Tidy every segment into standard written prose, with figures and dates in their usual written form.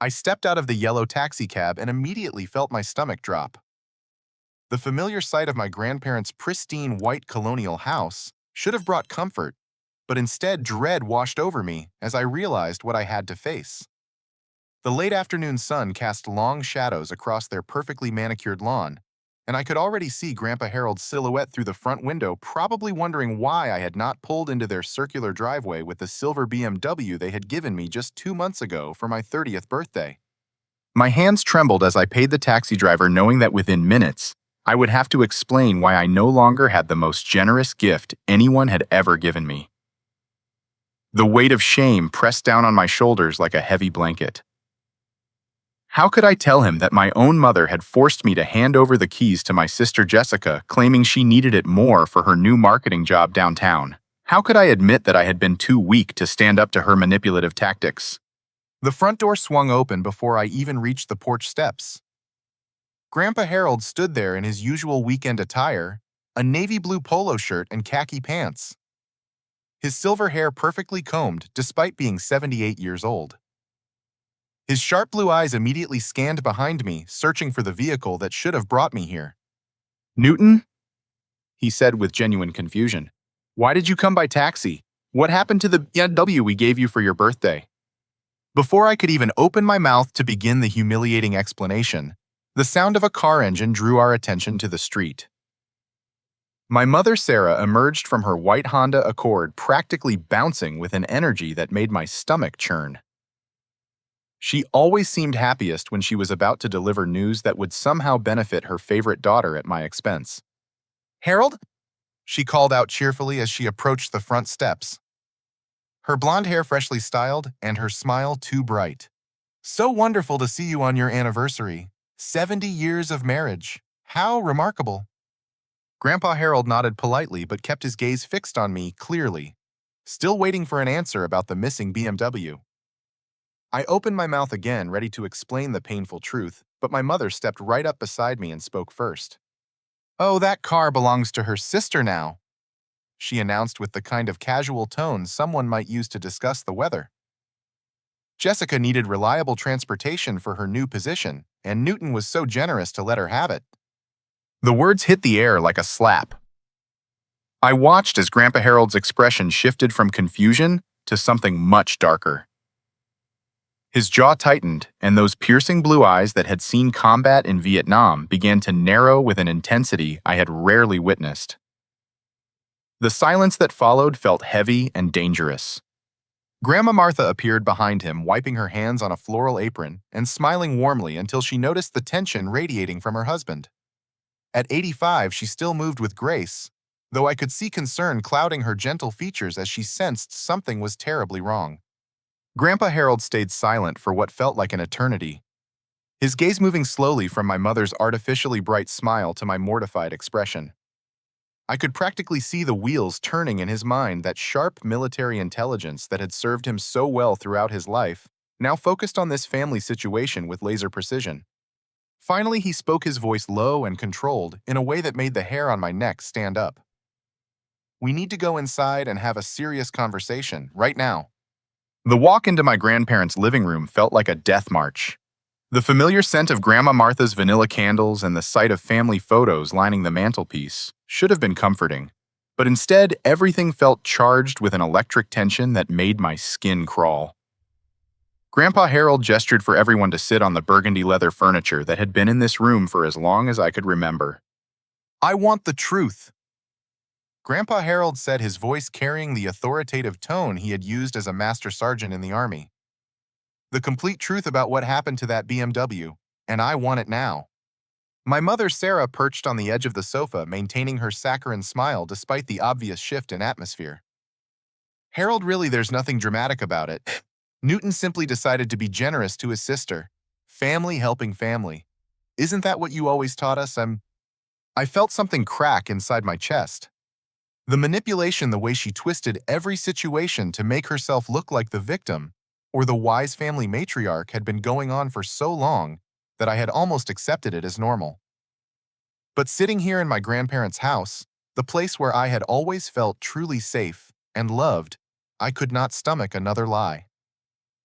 I stepped out of the yellow taxicab and immediately felt my stomach drop. The familiar sight of my grandparents' pristine white colonial house should have brought comfort, but instead dread washed over me as I realized what I had to face. The late afternoon sun cast long shadows across their perfectly manicured lawn, and I could already see Grandpa Harold's silhouette through the front window, probably wondering why I had not pulled into their circular driveway with the silver BMW they had given me just 2 months ago for my 30th birthday. My hands trembled as I paid the taxi driver, knowing that within minutes, I would have to explain why I no longer had the most generous gift anyone had ever given me. The weight of shame pressed down on my shoulders like a heavy blanket. How could I tell him that my own mother had forced me to hand over the keys to my sister Jessica, claiming she needed it more for her new marketing job downtown? How could I admit that I had been too weak to stand up to her manipulative tactics? The front door swung open before I even reached the porch steps. Grandpa Harold stood there in his usual weekend attire, a navy blue polo shirt and khaki pants. His silver hair perfectly combed despite being 78 years old. His sharp blue eyes immediately scanned behind me, searching for the vehicle that should have brought me here. "Newton?" he said with genuine confusion. "Why did you come by taxi? What happened to the BMW we gave you for your birthday?" Before I could even open my mouth to begin the humiliating explanation, the sound of a car engine drew our attention to the street. My mother Sarah emerged from her white Honda Accord, practically bouncing with an energy that made my stomach churn. She always seemed happiest when she was about to deliver news that would somehow benefit her favorite daughter at my expense. "Harold?" she called out cheerfully as she approached the front steps. Her blonde hair freshly styled and her smile too bright. "So wonderful to see you on your anniversary. 70 years of marriage. How remarkable." Grandpa Harold nodded politely but kept his gaze fixed on me clearly, still waiting for an answer about the missing BMW. I opened my mouth again, ready to explain the painful truth, but my mother stepped right up beside me and spoke first. "Oh, that car belongs to her sister now," she announced with the kind of casual tone someone might use to discuss the weather. Jessica needed reliable transportation for her new position, and Newton was so generous to let her have it. The words hit the air like a slap. I watched as Grandpa Harold's expression shifted from confusion to something much darker. His jaw tightened, and those piercing blue eyes that had seen combat in Vietnam began to narrow with an intensity I had rarely witnessed. The silence that followed felt heavy and dangerous. Grandma Martha appeared behind him, wiping her hands on a floral apron and smiling warmly until she noticed the tension radiating from her husband. At 85, she still moved with grace, though I could see concern clouding her gentle features as she sensed something was terribly wrong. Grandpa Harold stayed silent for what felt like an eternity, his gaze moving slowly from my mother's artificially bright smile to my mortified expression. I could practically see the wheels turning in his mind, that sharp military intelligence that had served him so well throughout his life, now focused on this family situation with laser precision. Finally, he spoke, his voice low and controlled in a way that made the hair on my neck stand up. "We need to go inside and have a serious conversation, right now." The walk into my grandparents' living room felt like a death march. The familiar scent of Grandma Martha's vanilla candles and the sight of family photos lining the mantelpiece should have been comforting, but instead everything felt charged with an electric tension that made my skin crawl. Grandpa Harold gestured for everyone to sit on the burgundy leather furniture that had been in this room for as long as I could remember. "I want the truth," Grandpa Harold said, his voice carrying the authoritative tone he had used as a master sergeant in the Army. "The complete truth about what happened to that BMW, and I want it now." My mother Sarah perched on the edge of the sofa, maintaining her saccharine smile despite the obvious shift in atmosphere. "Harold, really, there's nothing dramatic about it. Newton simply decided to be generous to his sister. Family helping family. Isn't that what you always taught us?" I felt something crack inside my chest. The manipulation, the way she twisted every situation to make herself look like the victim or the wise family matriarch, had been going on for so long that I had almost accepted it as normal. But sitting here in my grandparents' house, the place where I had always felt truly safe and loved, I could not stomach another lie.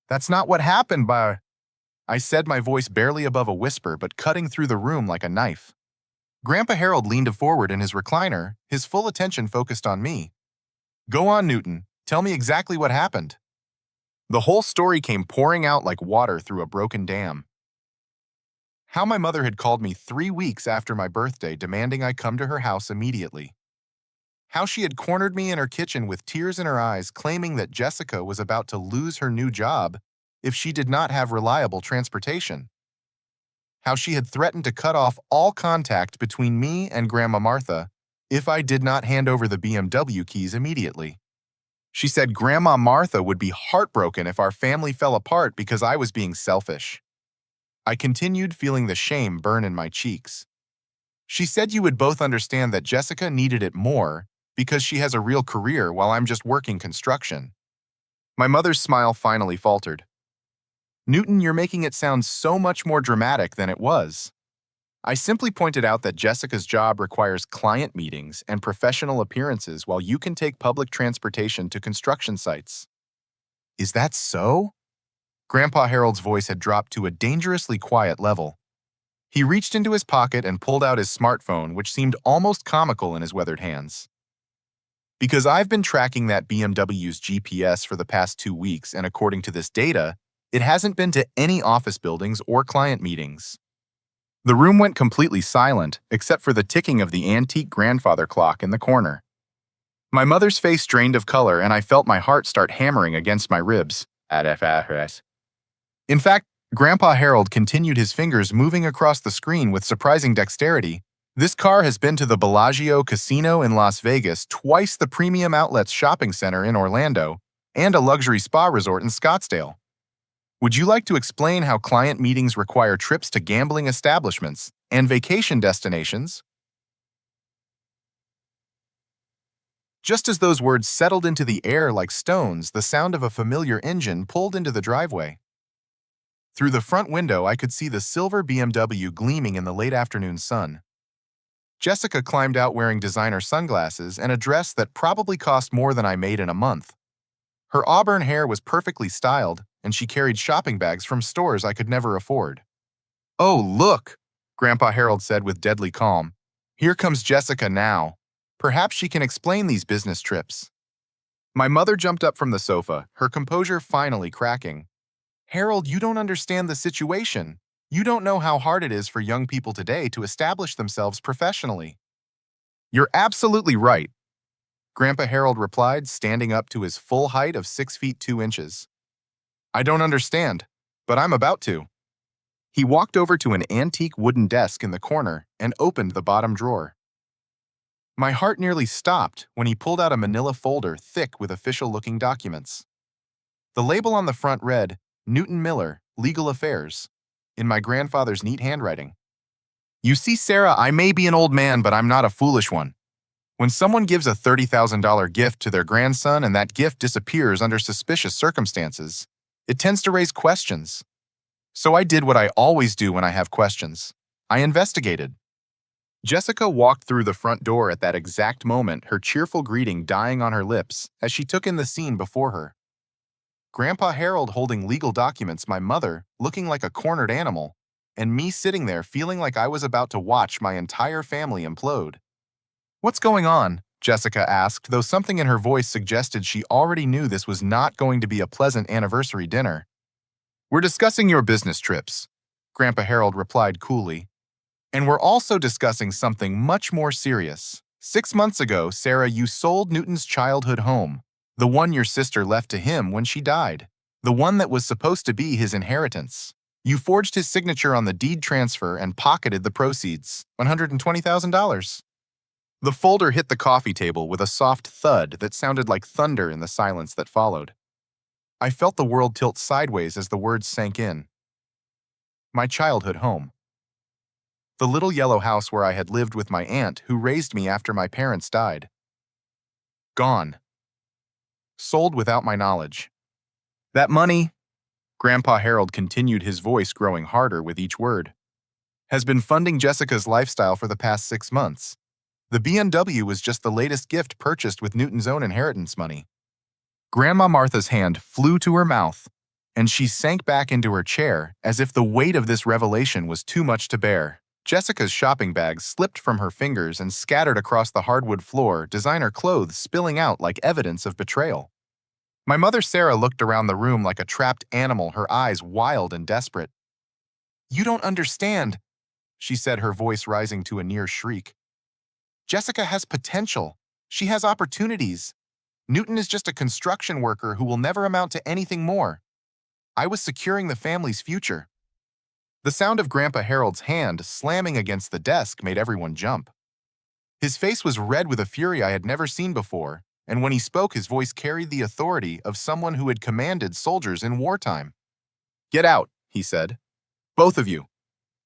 "That's not what happened, I said, my voice barely above a whisper but cutting through the room like a knife. Grandpa Harold leaned forward in his recliner, his full attention focused on me. Go on, Newton. Tell me exactly what happened. The whole story came pouring out like water through a broken dam. How my mother had called me 3 weeks after my birthday demanding I come to her house immediately. How she had cornered me in her kitchen with tears in her eyes claiming that Jessica was about to lose her new job if she did not have reliable transportation. How she had threatened to cut off all contact between me and Grandma Martha if I did not hand over the BMW keys immediately. She said Grandma Martha would be heartbroken if our family fell apart because I was being selfish. I continued feeling the shame burn in my cheeks. She said you would both understand that Jessica needed it more because she has a real career while I'm just working construction. My mother's smile finally faltered. Newton, you're making it sound so much more dramatic than it was. I simply pointed out that Jessica's job requires client meetings and professional appearances while you can take public transportation to construction sites. Is that so? Grandpa Harold's voice had dropped to a dangerously quiet level. He reached into his pocket and pulled out his smartphone, which seemed almost comical in his weathered hands. Because I've been tracking that BMW's GPS for the past 2 weeks, and according to this data, it hasn't been to any office buildings or client meetings. The room went completely silent, except for the ticking of the antique grandfather clock in the corner. My mother's face drained of color, and I felt my heart start hammering against my ribs. In fact, Grandpa Harold continued, his fingers moving across the screen with surprising dexterity. This car has been to the Bellagio Casino in Las Vegas, twice the Premium Outlets shopping center in Orlando, and a luxury spa resort in Scottsdale. Would you like to explain how client meetings require trips to gambling establishments and vacation destinations? Just as those words settled into the air like stones, the sound of a familiar engine pulled into the driveway. Through the front window, I could see the silver BMW gleaming in the late afternoon sun. Jessica climbed out wearing designer sunglasses and a dress that probably cost more than I made in a month. Her auburn hair was perfectly styled, and she carried shopping bags from stores I could never afford. Oh, look, Grandpa Harold said with deadly calm. Here comes Jessica now. Perhaps she can explain these business trips. My mother jumped up from the sofa, her composure finally cracking. Harold, you don't understand the situation. You don't know how hard it is for young people today to establish themselves professionally. You're absolutely right, Grandpa Harold replied, standing up to his full height of 6 feet 2 inches. I don't understand, but I'm about to. He walked over to an antique wooden desk in the corner and opened the bottom drawer. My heart nearly stopped when he pulled out a manila folder thick with official-looking documents. The label on the front read, Newton Miller, Legal Affairs, in my grandfather's neat handwriting. You see, Sarah, I may be an old man, but I'm not a foolish one. When someone gives a $30,000 gift to their grandson and that gift disappears under suspicious circumstances, it tends to raise questions. So I did what I always do when I have questions. I investigated. Jessica walked through the front door at that exact moment, her cheerful greeting dying on her lips as she took in the scene before her. Grandpa Harold holding legal documents, my mother looking like a cornered animal, and me sitting there feeling like I was about to watch my entire family implode. What's going on? Jessica asked, though something in her voice suggested she already knew this was not going to be a pleasant anniversary dinner. We're discussing your business trips, Grandpa Harold replied coolly. And we're also discussing something much more serious. 6 months ago, Sarah, you sold Newton's childhood home, the one your sister left to him when she died, the one that was supposed to be his inheritance. You forged his signature on the deed transfer and pocketed the proceeds, $120,000. The folder hit the coffee table with a soft thud that sounded like thunder in the silence that followed. I felt the world tilt sideways as the words sank in. My childhood home. The little yellow house where I had lived with my aunt who raised me after my parents died. Gone. Sold without my knowledge. That money, Grandpa Harold continued, his voice growing harder with each word, has been funding Jessica's lifestyle for the past 6 months. The BMW was just the latest gift purchased with Newton's own inheritance money. Grandma Martha's hand flew to her mouth. and she sank back into her chair as if the weight of this revelation was too much to bear. Jessica's shopping bag slipped from her fingers and scattered across the hardwood floor, designer clothes spilling out like evidence of betrayal. My mother Sarah looked around the room like a trapped animal, her eyes wild and desperate. "You don't understand," she said, her voice rising to a near shriek. "Jessica has potential. She has opportunities. Newton is just a construction worker who will never amount to anything more. I was securing the family's future." The sound of Grandpa Harold's hand slamming against the desk made everyone jump. His face was red with a fury I had never seen before, and when he spoke, his voice carried the authority of someone who had commanded soldiers in wartime. "Get out," he said. "Both of you.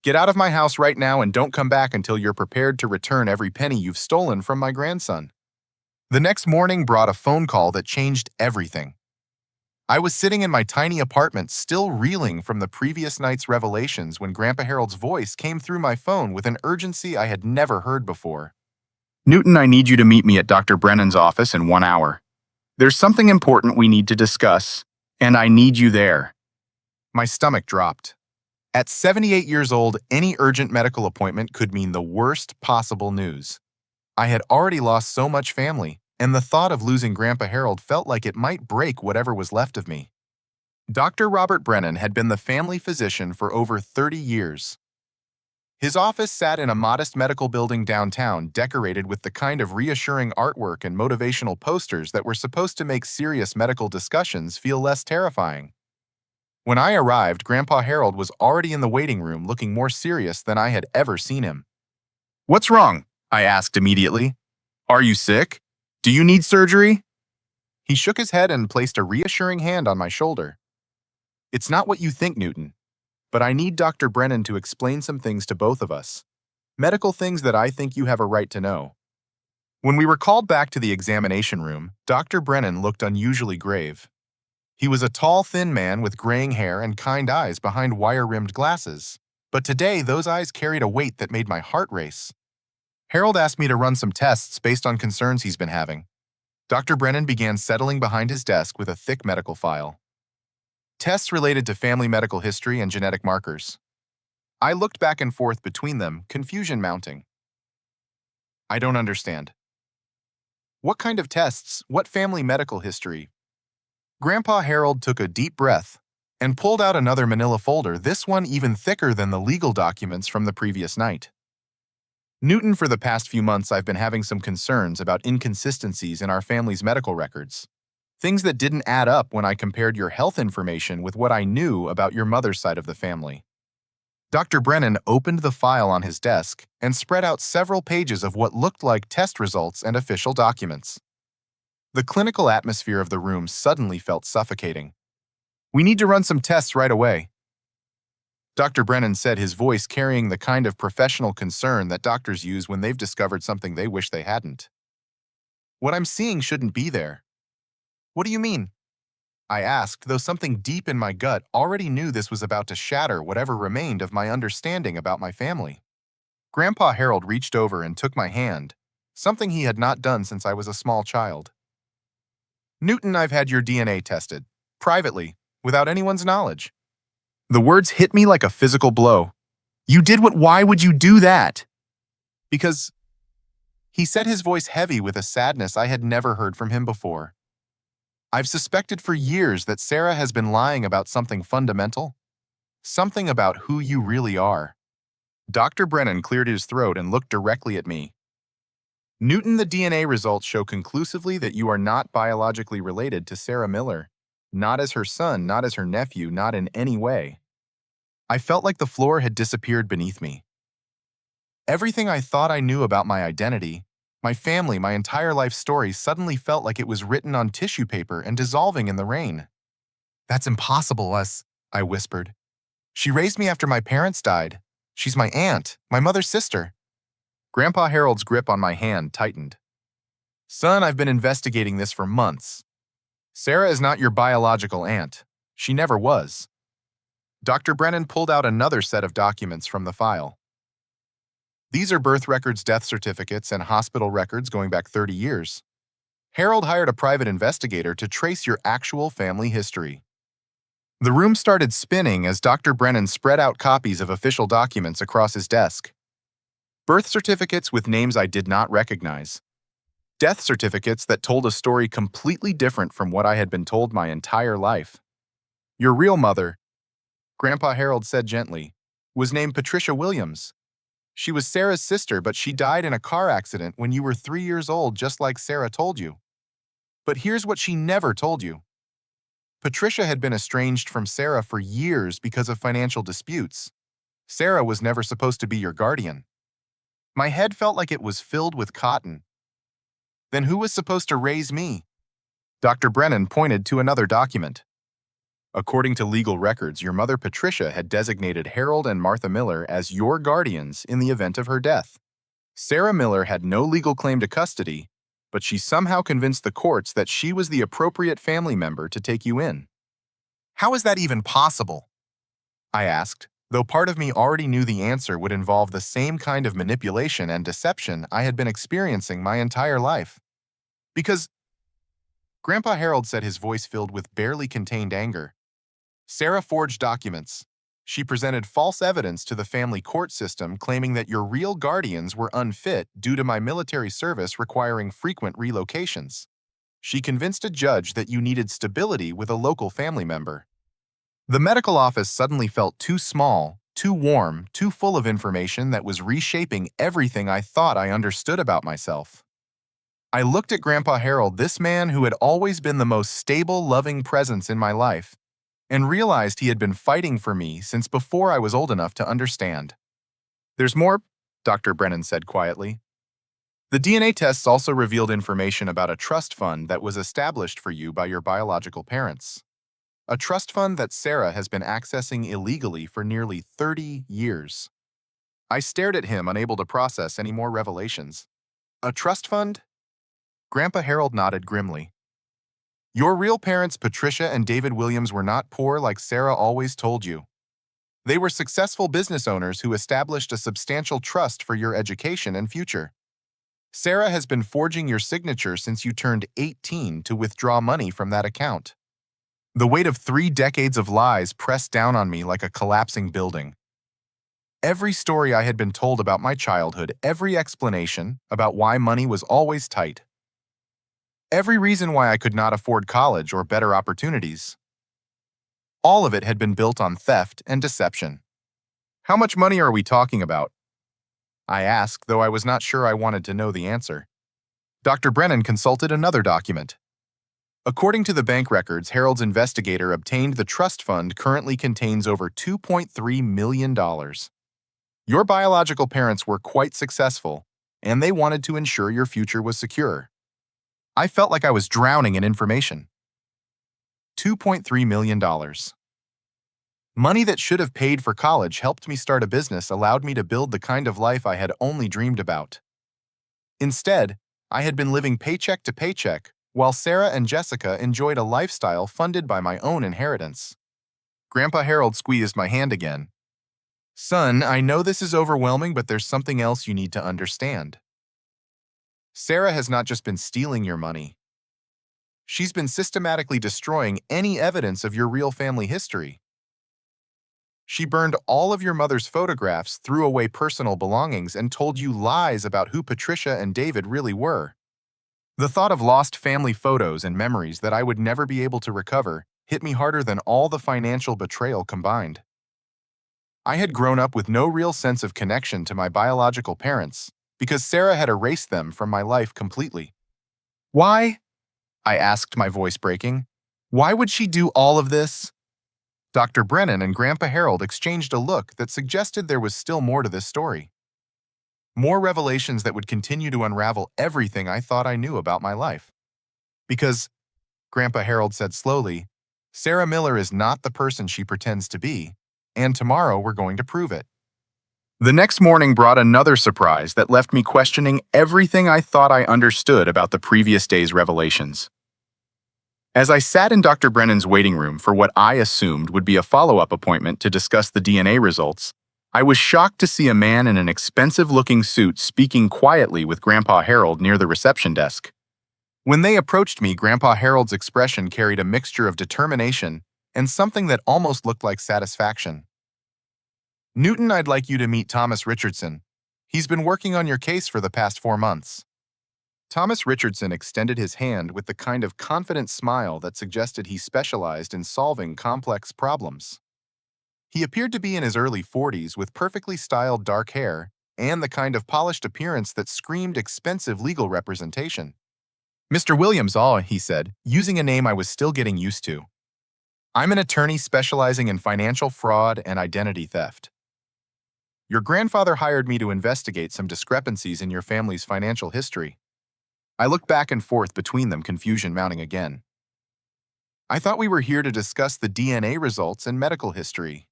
Get out of my house right now and don't come back until you're prepared to return every penny you've stolen from my grandson." The next morning brought a phone call that changed everything. I was sitting in my tiny apartment, still reeling from the previous night's revelations, when Grandpa Harold's voice came through my phone with an urgency I had never heard before. "Newton, I need you to meet me at Dr. Brennan's office in 1 hour. There's something important we need to discuss, and I need you there." My stomach dropped. At 78 years old, any urgent medical appointment could mean the worst possible news. I had already lost so much family, and the thought of losing Grandpa Harold felt like it might break whatever was left of me. Dr. Robert Brennan had been the family physician for over 30 years. His office sat in a modest medical building downtown, decorated with the kind of reassuring artwork and motivational posters that were supposed to make serious medical discussions feel less terrifying. When I arrived, Grandpa Harold was already in the waiting room, looking more serious than I had ever seen him. "What's wrong?" I asked immediately. "Are you sick? Do you need surgery?" He shook his head and placed a reassuring hand on my shoulder. "It's not what you think, Newton, but I need Dr. Brennan to explain some things to both of us. Medical things that I think you have a right to know." When we were called back to the examination room, Dr. Brennan looked unusually grave. He was a tall, thin man with graying hair and kind eyes behind wire-rimmed glasses. But today, those eyes carried a weight that made my heart race. "Harold asked me to run some tests based on concerns he's been having." Dr. Brennan began settling behind his desk with a thick medical file. "Tests related to family medical history and genetic markers." I looked back and forth between them, confusion mounting. "I don't understand." "What kind of tests? What family medical history?" Grandpa Harold took a deep breath and pulled out another manila folder, this one even thicker than the legal documents from the previous night. "Newton, for the past few months I've been having some concerns about inconsistencies in our family's medical records. Things that didn't add up when I compared your health information with what I knew about your mother's side of the family." Dr. Brennan opened the file on his desk and spread out several pages of what looked like test results and official documents. The clinical atmosphere of the room suddenly felt suffocating. "We need to run some tests right away," Dr. Brennan said, his voice carrying the kind of professional concern that doctors use when they've discovered something they wish they hadn't. "What I'm seeing shouldn't be there." "What do you mean?" I asked, though something deep in my gut already knew this was about to shatter whatever remained of my understanding about my family. Grandpa Harold reached over and took my hand, something he had not done since I was a small child. "Newton, I've had your DNA tested, privately, without anyone's knowledge." The words hit me like a physical blow. "You did what? Why would you do that?" "Because," he said, his voice heavy with a sadness I had never heard from him before, "I've suspected for years that Sarah has been lying about something fundamental. Something about who you really are." Dr. Brennan cleared his throat and looked directly at me. "Newton, the DNA results show conclusively that you are not biologically related to Sarah Miller. Not as her son, not as her nephew, not in any way." I felt like the floor had disappeared beneath me. Everything I thought I knew about my identity, my family, my entire life story suddenly felt like it was written on tissue paper and dissolving in the rain. "That's impossible, I whispered. "She raised me after my parents died. She's my aunt, my mother's sister." Grandpa Harold's grip on my hand tightened. "Son, I've been investigating this for months. Sarah is not your biological aunt. She never was." Dr. Brennan pulled out another set of documents from the file. "These are birth records, death certificates, and hospital records going back 30 years. Harold hired a private investigator to trace your actual family history." The room started spinning as Dr. Brennan spread out copies of official documents across his desk. Birth certificates with names I did not recognize. Death certificates that told a story completely different from what I had been told my entire life. Your real mother, Grandpa Harold said gently, was named Patricia Williams. She was Sarah's sister, but she died in a car accident when you were 3 years old, just like Sarah told you. But here's what she never told you. Patricia had been estranged from Sarah for years because of financial disputes. Sarah was never supposed to be your guardian. My head felt like it was filled with cotton. Then who was supposed to raise me? Dr. Brennan pointed to another document. According to legal records, your mother Patricia had designated Harold and Martha Miller as your guardians in the event of her death. Sarah Miller had no legal claim to custody, but she somehow convinced the courts that she was the appropriate family member to take you in. How is that even possible? I asked, though part of me already knew the answer would involve the same kind of manipulation and deception I had been experiencing my entire life. Because Grandpa Harold said, his voice filled with barely contained anger. Sarah forged documents. She presented false evidence to the family court system claiming that your real guardians were unfit due to my military service requiring frequent relocations. She convinced a judge that you needed stability with a local family member. The medical office suddenly felt too small, too warm, too full of information that was reshaping everything I thought I understood about myself. I looked at Grandpa Harold, this man who had always been the most stable, loving presence in my life, and realized he had been fighting for me since before I was old enough to understand. There's more, Dr. Brennan said quietly. The DNA tests also revealed information about a trust fund that was established for you by your biological parents. A trust fund that Sarah has been accessing illegally for nearly 30 years. I stared at him, unable to process any more revelations. A trust fund? Grandpa Harold nodded grimly. Your real parents, Patricia and David Williams, were not poor like Sarah always told you. They were successful business owners who established a substantial trust for your education and future. Sarah has been forging your signature since you turned 18 to withdraw money from that account. The weight of 3 decades of lies pressed down on me like a collapsing building. Every story I had been told about my childhood, every explanation about why money was always tight, every reason why I could not afford college or better opportunities. All of it had been built on theft and deception. How much money are we talking about? I asked, though I was not sure I wanted to know the answer. Dr. Brennan consulted another document. According to the bank records Harold's investigator obtained, the trust fund currently contains over $2.3 million. Your biological parents were quite successful, and they wanted to ensure your future was secure. I felt like I was drowning in information. $2.3 million. Money that should have paid for college, helped me start a business, allowed me to build the kind of life I had only dreamed about. Instead, I had been living paycheck to paycheck, while Sarah and Jessica enjoyed a lifestyle funded by my own inheritance. Grandpa Harold squeezed my hand again. Son, I know this is overwhelming, but there's something else you need to understand. Sarah has not just been stealing your money. She's been systematically destroying any evidence of your real family history. She burned all of your mother's photographs, threw away personal belongings, and told you lies about who Patricia and David really were. The thought of lost family photos and memories that I would never be able to recover hit me harder than all the financial betrayal combined. I had grown up with no real sense of connection to my biological parents because Sarah had erased them from my life completely. Why? I asked, my voice breaking. Why would she do all of this? Dr. Brennan and Grandpa Harold exchanged a look that suggested there was still more to this story. More revelations that would continue to unravel everything I thought I knew about my life. Because, Grandpa Harold said slowly, Sarah Miller is not the person she pretends to be, and tomorrow we're going to prove it. The next morning brought another surprise that left me questioning everything I thought I understood about the previous day's revelations. As I sat in Dr. Brennan's waiting room for what I assumed would be a follow-up appointment to discuss the DNA results, I was shocked to see a man in an expensive-looking suit speaking quietly with Grandpa Harold near the reception desk. When they approached me, Grandpa Harold's expression carried a mixture of determination and something that almost looked like satisfaction. Newton, I'd like you to meet Thomas Richardson. He's been working on your case for the past 4 months. Thomas Richardson extended his hand with the kind of confident smile that suggested he specialized in solving complex problems. He appeared to be in his early 40s with perfectly styled dark hair and the kind of polished appearance that screamed expensive legal representation. Mr. Williams, he said, using a name I was still getting used to. I'm an attorney specializing in financial fraud and identity theft. Your grandfather hired me to investigate some discrepancies in your family's financial history. I looked back and forth between them, confusion mounting again. I thought we were here to discuss the DNA results and medical history.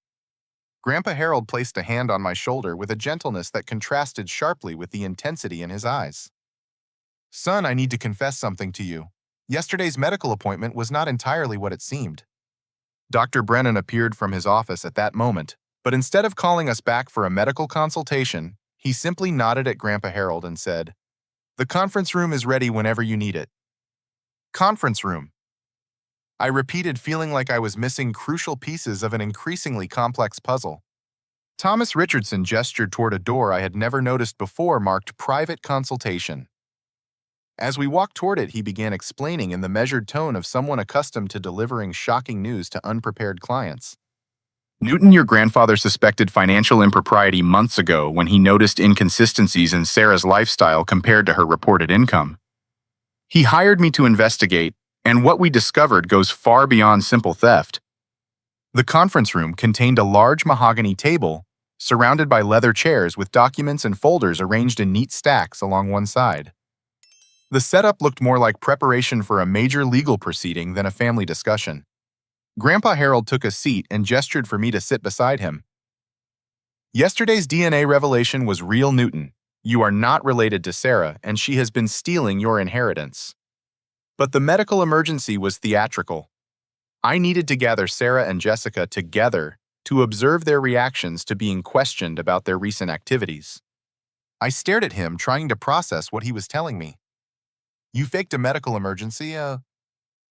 Grandpa Harold placed a hand on my shoulder with a gentleness that contrasted sharply with the intensity in his eyes. Son, I need to confess something to you. Yesterday's medical appointment was not entirely what it seemed. Dr. Brennan appeared from his office at that moment, but instead of calling us back for a medical consultation, he simply nodded at Grandpa Harold and said, "The conference room is ready whenever you need it." Conference room. I repeated, feeling like I was missing crucial pieces of an increasingly complex puzzle. Thomas Richardson gestured toward a door I had never noticed before marked private consultation. As we walked toward it, he began explaining in the measured tone of someone accustomed to delivering shocking news to unprepared clients. Newton, your grandfather suspected financial impropriety months ago when he noticed inconsistencies in Sarah's lifestyle compared to her reported income. He hired me to investigate, and what we discovered goes far beyond simple theft. The conference room contained a large mahogany table surrounded by leather chairs with documents and folders arranged in neat stacks along one side. The setup looked more like preparation for a major legal proceeding than a family discussion. Grandpa Harold took a seat and gestured for me to sit beside him. Yesterday's DNA revelation was real, Newton. You are not related to Sarah, and she has been stealing your inheritance. But the medical emergency was theatrical. I needed to gather Sarah and Jessica together to observe their reactions to being questioned about their recent activities. I stared at him, trying to process what he was telling me. You faked a medical emergency?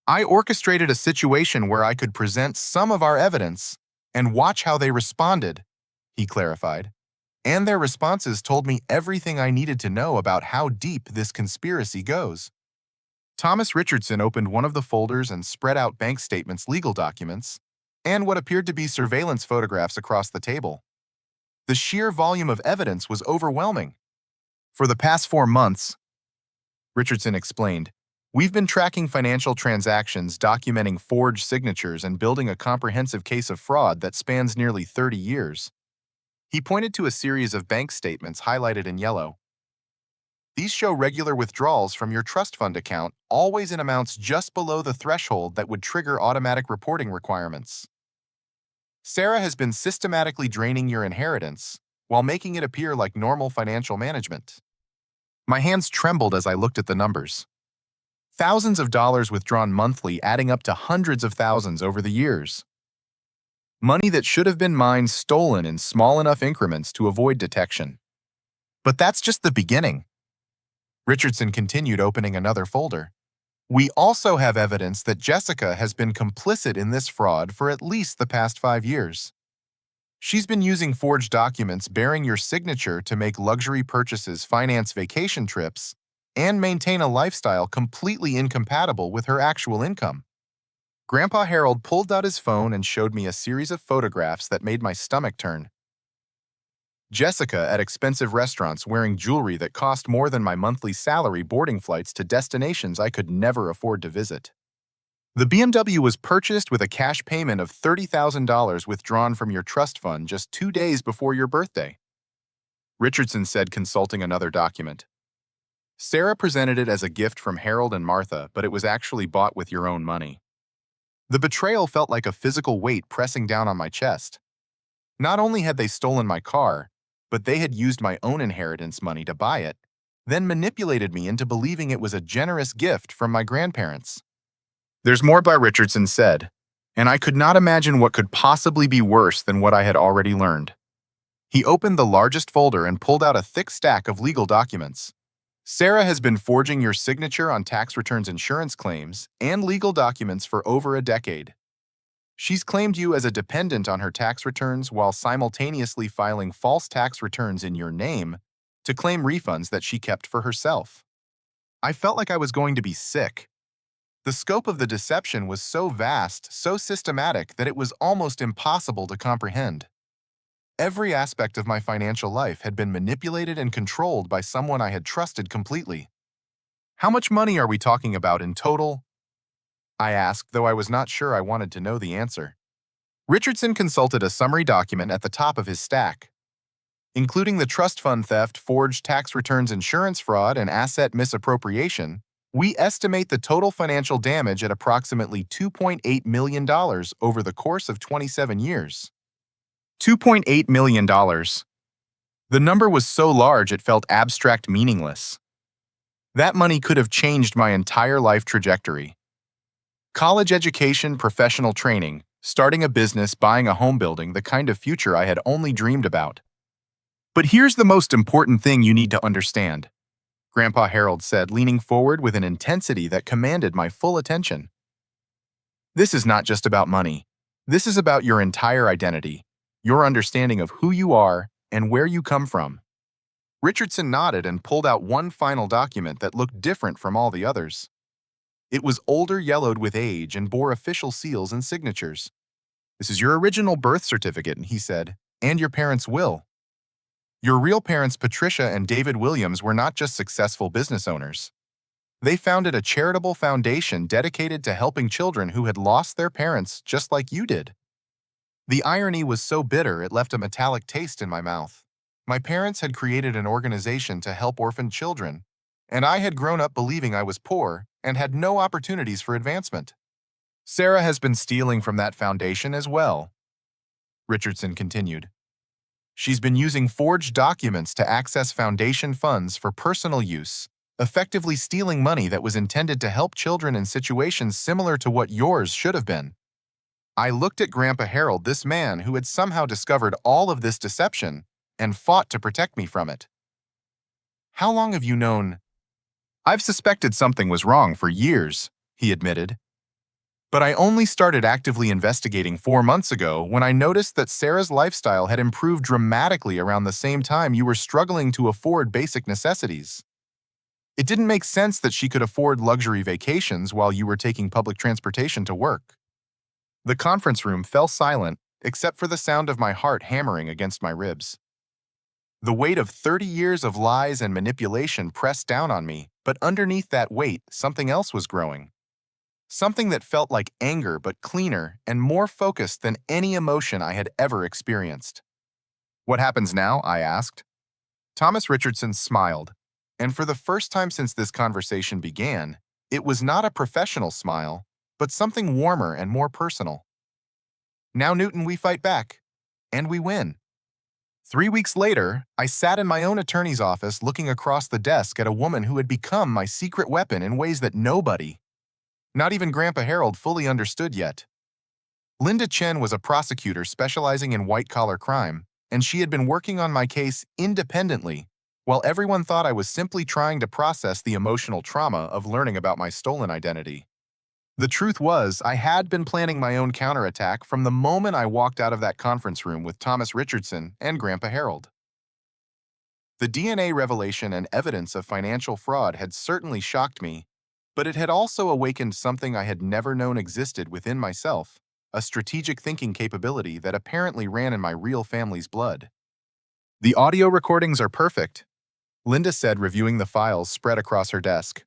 I orchestrated a situation where I could present some of our evidence and watch how they responded, he clarified. And their responses told me everything I needed to know about how deep this conspiracy goes. Thomas Richardson opened one of the folders and spread out bank statements, legal documents, and what appeared to be surveillance photographs across the table. The sheer volume of evidence was overwhelming. For the past 4 months, Richardson explained, we've been tracking financial transactions, documenting forged signatures, and building a comprehensive case of fraud that spans nearly 30 years. He pointed to a series of bank statements highlighted in yellow. These show regular withdrawals from your trust fund account, always in amounts just below the threshold that would trigger automatic reporting requirements. Sarah has been systematically draining your inheritance while making it appear like normal financial management. My hands trembled as I looked at the numbers. Thousands of dollars withdrawn monthly, adding up to hundreds of thousands over the years. Money that should have been mine stolen in small enough increments to avoid detection. But that's just the beginning. Richardson continued, opening another folder. We also have evidence that Jessica has been complicit in this fraud for at least the past 5 years. She's been using forged documents bearing your signature to make luxury purchases, finance vacation trips, and maintain a lifestyle completely incompatible with her actual income. Grandpa Harold pulled out his phone and showed me a series of photographs that made my stomach turn. Jessica at expensive restaurants wearing jewelry that cost more than my monthly salary, boarding flights to destinations I could never afford to visit. The BMW was purchased with a cash payment of $30,000 withdrawn from your trust fund just 2 days before your birthday. Richardson said, consulting another document. Sarah presented it as a gift from Harold and Martha, but it was actually bought with your own money. The betrayal felt like a physical weight pressing down on my chest. Not only had they stolen my car, but they had used my own inheritance money to buy it, then manipulated me into believing it was a generous gift from my grandparents. There's more, by Richardson said, and I could not imagine what could possibly be worse than what I had already learned. He opened the largest folder and pulled out a thick stack of legal documents. Sarah has been forging your signature on tax returns, insurance claims, and legal documents for over a decade. She's claimed you as a dependent on her tax returns while simultaneously filing false tax returns in your name to claim refunds that she kept for herself. I felt like I was going to be sick. The scope of the deception was so vast, so systematic, that it was almost impossible to comprehend. Every aspect of my financial life had been manipulated and controlled by someone I had trusted completely. How much money are we talking about in total? I asked, though I was not sure I wanted to know the answer. Richardson consulted a summary document at the top of his stack. Including the trust fund theft, forged tax returns, insurance fraud, and asset misappropriation, we estimate the total financial damage at approximately $2.8 million over the course of 27 years. $2.8 million. The number was so large it felt abstract, meaningless. That money could have changed my entire life trajectory. College education, professional training, starting a business, buying a home, building the kind of future I had only dreamed about. But here's the most important thing you need to understand, Grandpa Harold said, leaning forward with an intensity that commanded my full attention. This is not just about money. This is about your entire identity, your understanding of who you are and where you come from. Richardson nodded and pulled out one final document that looked different from all the others. It was older, yellowed with age, and bore official seals and signatures. This is your original birth certificate, he said, and your parents' will. Your real parents, Patricia and David Williams, were not just successful business owners. They founded a charitable foundation dedicated to helping children who had lost their parents just like you did. The irony was so bitter it left a metallic taste in my mouth. My parents had created an organization to help orphaned children, and I had grown up believing I was poor and had no opportunities for advancement. Sarah has been stealing from that foundation as well, Richardson continued. She's been using forged documents to access foundation funds for personal use, effectively stealing money that was intended to help children in situations similar to what yours should have been. I looked at Grandpa Harold, this man who had somehow discovered all of this deception and fought to protect me from it. How long have you known? I've suspected something was wrong for years, he admitted. But I only started actively investigating 4 months ago when I noticed that Sarah's lifestyle had improved dramatically around the same time you were struggling to afford basic necessities. It didn't make sense that she could afford luxury vacations while you were taking public transportation to work. The conference room fell silent, except for the sound of my heart hammering against my ribs. The weight of 30 years of lies and manipulation pressed down on me, but underneath that weight, something else was growing. Something that felt like anger, but cleaner and more focused than any emotion I had ever experienced. What happens now? I asked. Thomas Richardson smiled, and for the first time since this conversation began, it was not a professional smile, but something warmer and more personal. Now, Newton, we fight back, and we win. 3 weeks later, I sat in my own attorney's office looking across the desk at a woman who had become my secret weapon in ways that nobody, not even Grandpa Harold, fully understood yet. Linda Chen was a prosecutor specializing in white-collar crime, and she had been working on my case independently, while everyone thought I was simply trying to process the emotional trauma of learning about my stolen identity. The truth was, I had been planning my own counterattack from the moment I walked out of that conference room with Thomas Richardson and Grandpa Harold. The DNA revelation and evidence of financial fraud had certainly shocked me, but it had also awakened something I had never known existed within myself, a strategic thinking capability that apparently ran in my real family's blood. The audio recordings are perfect, Linda said, reviewing the files spread across her desk.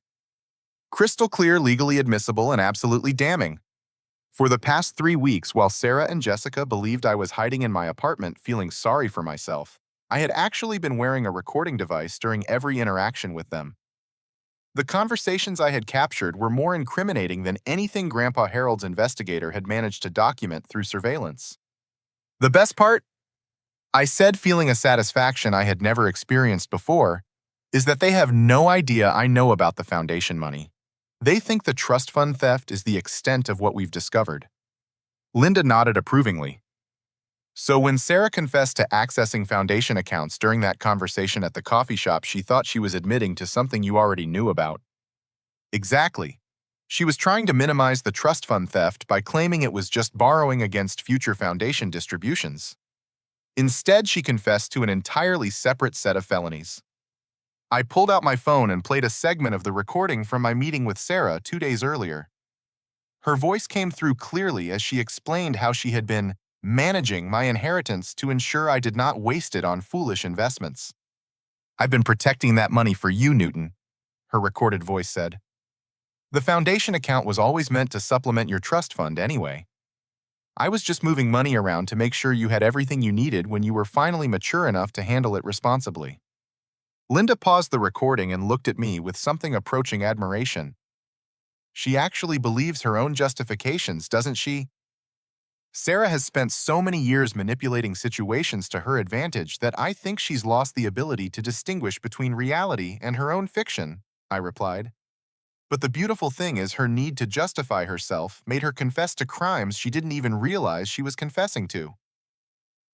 Crystal clear, legally admissible, and absolutely damning. For the past 3 weeks, while Sarah and Jessica believed I was hiding in my apartment feeling sorry for myself, I had actually been wearing a recording device during every interaction with them. The conversations I had captured were more incriminating than anything Grandpa Harold's investigator had managed to document through surveillance. The best part, I said, feeling a satisfaction I had never experienced before, is that they have no idea I know about the foundation money. They think the trust fund theft is the extent of what we've discovered. Linda nodded approvingly. So when Sarah confessed to accessing foundation accounts during that conversation at the coffee shop, she thought she was admitting to something you already knew about. Exactly. She was trying to minimize the trust fund theft by claiming it was just borrowing against future foundation distributions. Instead, she confessed to an entirely separate set of felonies. I pulled out my phone and played a segment of the recording from my meeting with Sarah 2 days earlier. Her voice came through clearly as she explained how she had been managing my inheritance to ensure I did not waste it on foolish investments. "I've been protecting that money for you, Newton," her recorded voice said. "The foundation account was always meant to supplement your trust fund anyway. I was just moving money around to make sure you had everything you needed when you were finally mature enough to handle it responsibly." Linda paused the recording and looked at me with something approaching admiration. She actually believes her own justifications, doesn't she? Sarah has spent so many years manipulating situations to her advantage that I think she's lost the ability to distinguish between reality and her own fiction, I replied. But the beautiful thing is her need to justify herself made her confess to crimes she didn't even realize she was confessing to.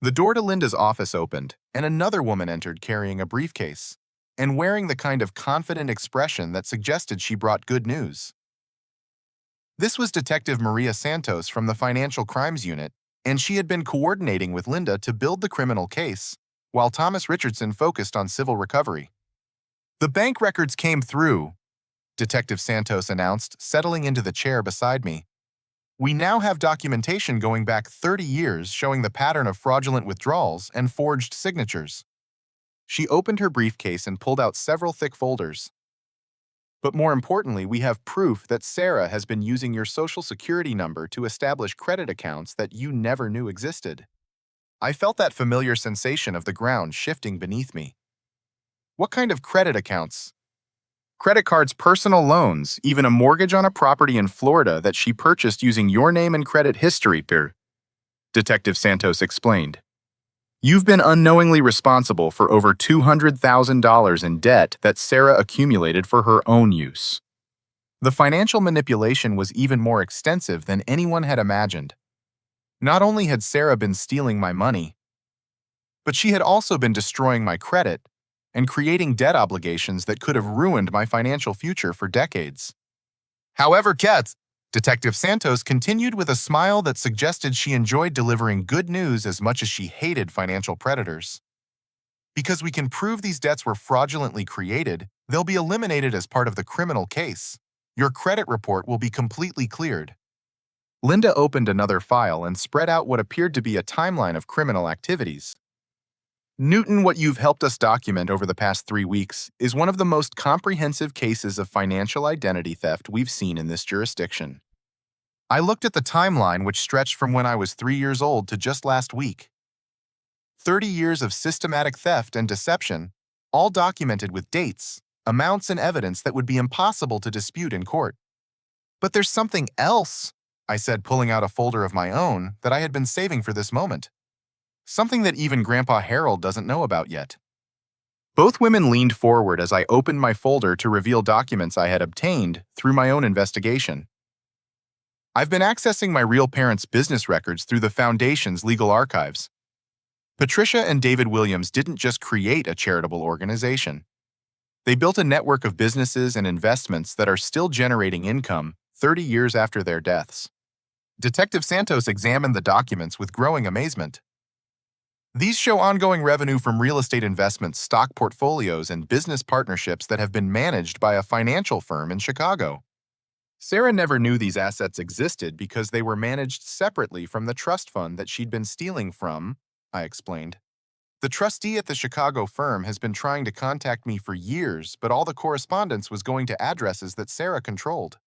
The door to Linda's office opened, and another woman entered carrying a briefcase and wearing the kind of confident expression that suggested she brought good news. This was Detective Maria Santos from the Financial Crimes Unit, and she had been coordinating with Linda to build the criminal case, while Thomas Richardson focused on civil recovery. "The bank records came through," Detective Santos announced, settling into the chair beside me. "We now have documentation going back 30 years showing the pattern of fraudulent withdrawals and forged signatures." She opened her briefcase and pulled out several thick folders. "But more importantly, we have proof that Sarah has been using your social security number to establish credit accounts that you never knew existed." I felt that familiar sensation of the ground shifting beneath me. "What kind of credit accounts?" "Credit cards, personal loans, even a mortgage on a property in Florida that she purchased using your name and credit history," Detective Santos explained. "You've been unknowingly responsible for over $200,000 in debt that Sarah accumulated for her own use." The financial manipulation was even more extensive than anyone had imagined. Not only had Sarah been stealing my money, but she had also been destroying my credit and creating debt obligations that could have ruined my financial future for decades. "However, Kat," Detective Santos continued with a smile that suggested she enjoyed delivering good news as much as she hated financial predators. "Because we can prove these debts were fraudulently created, they'll be eliminated as part of the criminal case. Your credit report will be completely cleared." Linda opened another file and spread out what appeared to be a timeline of criminal activities. "Newton, what you've helped us document over the past 3 weeks is one of the most comprehensive cases of financial identity theft we've seen in this jurisdiction." I looked at the timeline, which stretched from when I was 3 years old to just last week. 30 years of systematic theft and deception, all documented with dates, amounts, and evidence that would be impossible to dispute in court. "But there's something else," I said, pulling out a folder of my own that I had been saving for this moment. "Something that even Grandpa Harold doesn't know about yet." Both women leaned forward as I opened my folder to reveal documents I had obtained through my own investigation. "I've been accessing my real parents' business records through the Foundation's legal archives. Patricia and David Williams didn't just create a charitable organization. They built a network of businesses and investments that are still generating income 30 years after their deaths." Detective Santos examined the documents with growing amazement. "These show ongoing revenue from real estate investments, stock portfolios, and business partnerships that have been managed by a financial firm in Chicago. Sarah never knew these assets existed because they were managed separately from the trust fund that she'd been stealing from," I explained. "The trustee at the Chicago firm has been trying to contact me for years, but all the correspondence was going to addresses that Sarah controlled."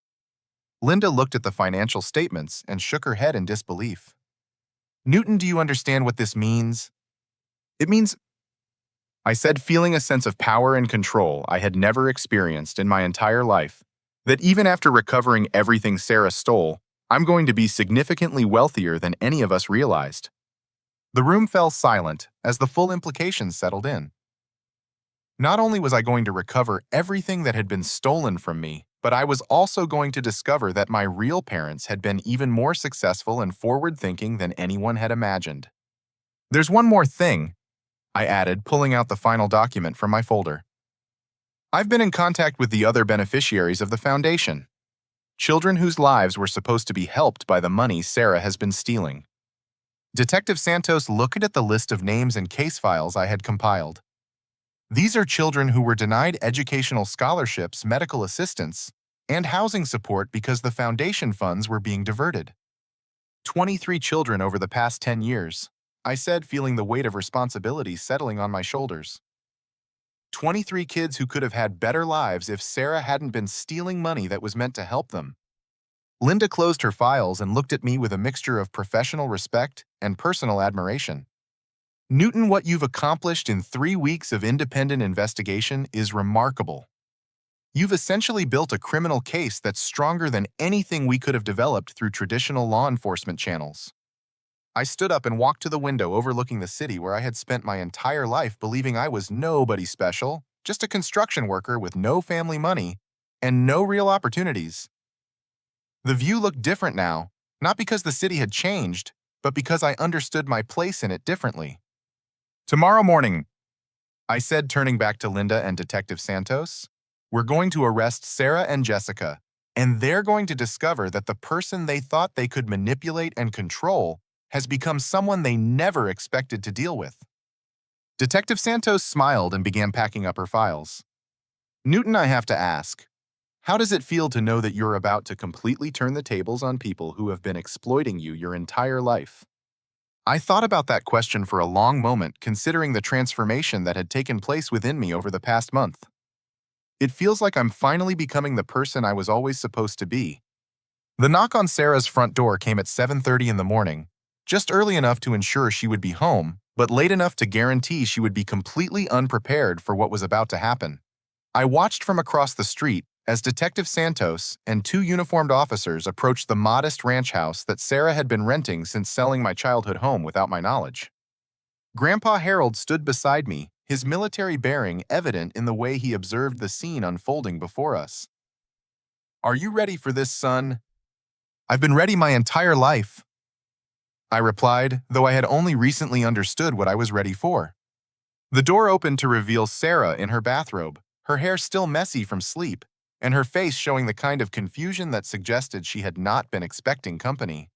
Linda looked at the financial statements and shook her head in disbelief. "Newton, do you understand what this means?" "It means," I said, feeling a sense of power and control I had never experienced in my entire life, "that even after recovering everything Sarah stole, I'm going to be significantly wealthier than any of us realized." The room fell silent as the full implications settled in. Not only was I going to recover everything that had been stolen from me, but I was also going to discover that my real parents had been even more successful and forward-thinking than anyone had imagined. "There's one more thing," I added, pulling out the final document from my folder. "I've been in contact with the other beneficiaries of the foundation. children whose lives were supposed to be helped by the money Sarah has been stealing. Detective Santos looked at the list of names and case files I had compiled. These are children who were denied educational scholarships, medical assistance, and housing support because the foundation funds were being diverted. 23 children over the past 10 years, I said, feeling the weight of responsibility settling on my shoulders. 23 kids who could have had better lives if Sarah hadn't been stealing money that was meant to help them. Linda closed her files and looked at me with a mixture of professional respect and personal admiration. Newton, what you've accomplished in 3 weeks of independent investigation is remarkable. You've essentially built a criminal case that's stronger than anything we could have developed through traditional law enforcement channels. I stood up and walked to the window overlooking the city where I had spent my entire life believing I was nobody special, just a construction worker with no family money and no real opportunities. The view looked different now, not because the city had changed, but because I understood my place in it differently. Tomorrow morning, I said, turning back to Linda and Detective Santos, we're going to arrest Sarah and Jessica, and they're going to discover that the person they thought they could manipulate and control has become someone they never expected to deal with. Detective Santos smiled and began packing up her files. Newton, I have to ask, how does it feel to know that you're about to completely turn the tables on people who have been exploiting you your entire life? I thought about that question for a long moment, considering the transformation that had taken place within me over the past month. It feels like I'm finally becoming the person I was always supposed to be. The knock on Sarah's front door came at 7:30 in the morning, just early enough to ensure she would be home, but late enough to guarantee she would be completely unprepared for what was about to happen. I watched from across the street as Detective Santos and 2 uniformed officers approached the modest ranch house that Sarah had been renting since selling my childhood home without my knowledge. Grandpa Harold stood beside me, his military bearing evident in the way he observed the scene unfolding before us. "Are you ready for this, son?" "I've been ready my entire life," I replied, though I had only recently understood what I was ready for. The door opened to reveal Sarah in her bathrobe, her hair still messy from sleep, and her face showing the kind of confusion that suggested she had not been expecting company.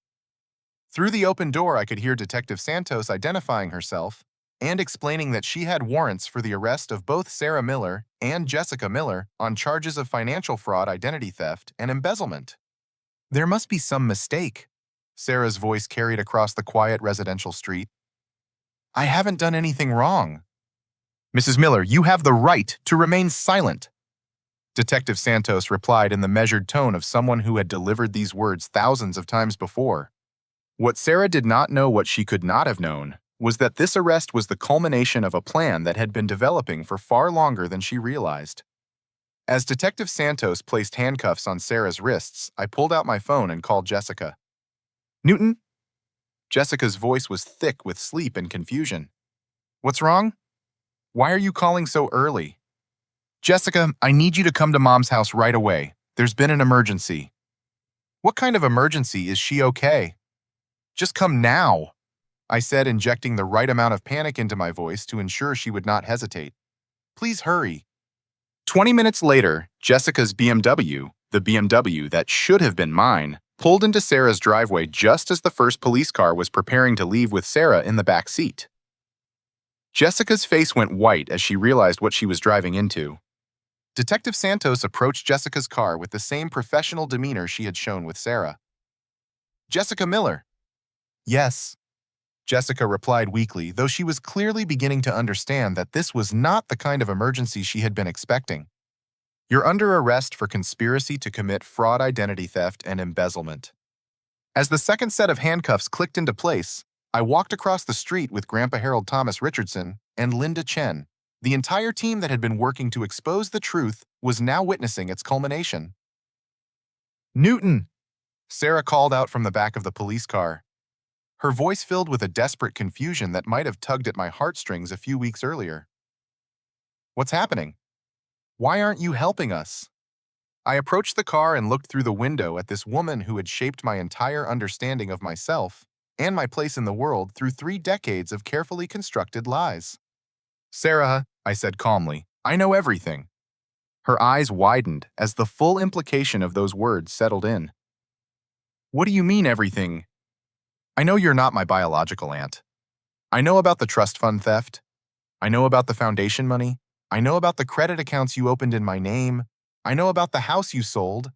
Through the open door, I could hear Detective Santos identifying herself and explaining that she had warrants for the arrest of both Sarah Miller and Jessica Miller on charges of financial fraud, identity theft, and embezzlement. "There must be some mistake," Sarah's voice carried across the quiet residential street. "I haven't done anything wrong." "Mrs. Miller, you have the right to remain silent," Detective Santos replied in the measured tone of someone who had delivered these words thousands of times before. What Sarah did not know, what she could not have known, was that this arrest was the culmination of a plan that had been developing for far longer than she realized. As Detective Santos placed handcuffs on Sarah's wrists, I pulled out my phone and called Jessica. "Newton?" Jessica's voice was thick with sleep and confusion. "What's wrong? Why are you calling so early?" "Jessica, I need you to come to Mom's house right away. There's been an emergency." "What kind of emergency? Is she okay?" "Just come now," I said, injecting the right amount of panic into my voice to ensure she would not hesitate. "Please hurry." 20 minutes later, Jessica's BMW, the BMW that should have been mine, pulled into Sarah's driveway just as the first police car was preparing to leave with Sarah in the back seat. Jessica's face went white as she realized what she was driving into. Detective Santos approached Jessica's car with the same professional demeanor she had shown with Sarah. "Jessica Miller." "Yes," Jessica replied weakly, though she was clearly beginning to understand that this was not the kind of emergency she had been expecting. "You're under arrest for conspiracy to commit fraud, identity theft, and embezzlement." As the second set of handcuffs clicked into place, I walked across the street with Grandpa Harold Thomas Richardson and Linda Chen. The entire team that had been working to expose the truth was now witnessing its culmination. "Newton!" Sarah called out from the back of the police car, her voice filled with a desperate confusion that might have tugged at my heartstrings a few weeks earlier. "What's happening? Why aren't you helping us?" I approached the car and looked through the window at this woman who had shaped my entire understanding of myself and my place in the world through 3 decades of carefully constructed lies. "Sarah," I said calmly, "I know everything." Her eyes widened as the full implication of those words settled in. What do you mean everything? I know you're not my biological aunt. I know about the trust fund theft. I know about the foundation money. I know about the credit accounts you opened in my name. I know about the house you sold.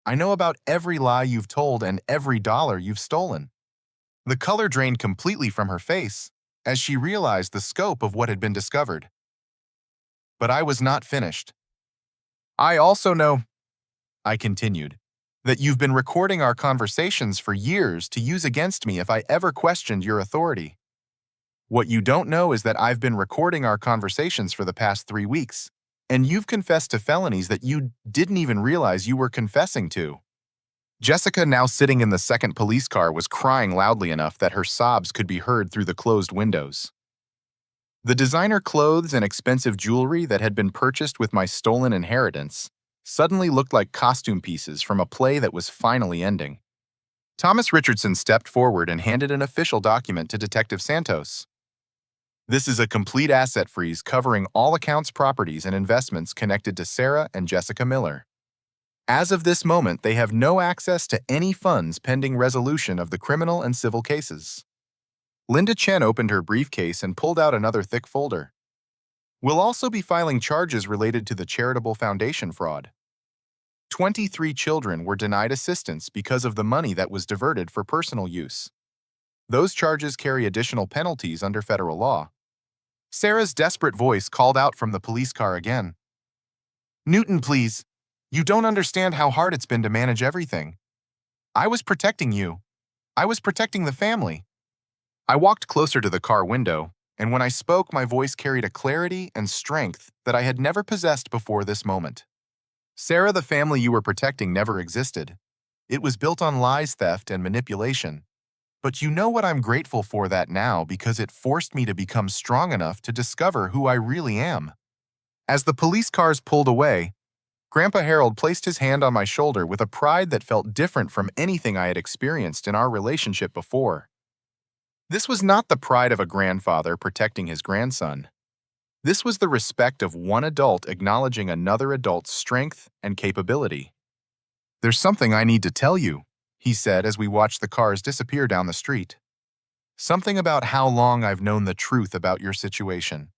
I know about every lie you've told and every dollar you've stolen. The color drained completely from her face as she realized the scope of what had been discovered. But I was not finished. I also know, I continued, that you've been recording our conversations for years to use against me if I ever questioned your authority. What you don't know is that I've been recording our conversations for the past 3 weeks, and you've confessed to felonies that you didn't even realize you were confessing to. Jessica, now sitting in the second police car, was crying loudly enough that her sobs could be heard through the closed windows. The designer clothes and expensive jewelry that had been purchased with my stolen inheritance suddenly looked like costume pieces from a play that was finally ending. Thomas Richardson stepped forward and handed an official document to Detective Santos. This is a complete asset freeze covering all accounts, properties, and investments connected to Sarah and Jessica Miller. As of this moment, they have no access to any funds pending resolution of the criminal and civil cases. Linda Chen opened her briefcase and pulled out another thick folder. We'll also be filing charges related to the charitable foundation fraud. 23 children were denied assistance because of the money that was diverted for personal use. Those charges carry additional penalties under federal law. Sarah's desperate voice called out from the police car again. Newton, please. You don't understand how hard it's been to manage everything. I was protecting you. I was protecting the family. I walked closer to the car window, and when I spoke, my voice carried a clarity and strength that I had never possessed before this moment. Sarah, the family you were protecting never existed. It was built on lies, theft, and manipulation. But you know what, I'm grateful for that now because it forced me to become strong enough to discover who I really am. As the police cars pulled away, Grandpa Harold placed his hand on my shoulder with a pride that felt different from anything I had experienced in our relationship before. This was not the pride of a grandfather protecting his grandson. This was the respect of one adult acknowledging another adult's strength and capability. There's something I need to tell you, he said as we watched the cars disappear down the street. Something about how long I've known the truth about your situation.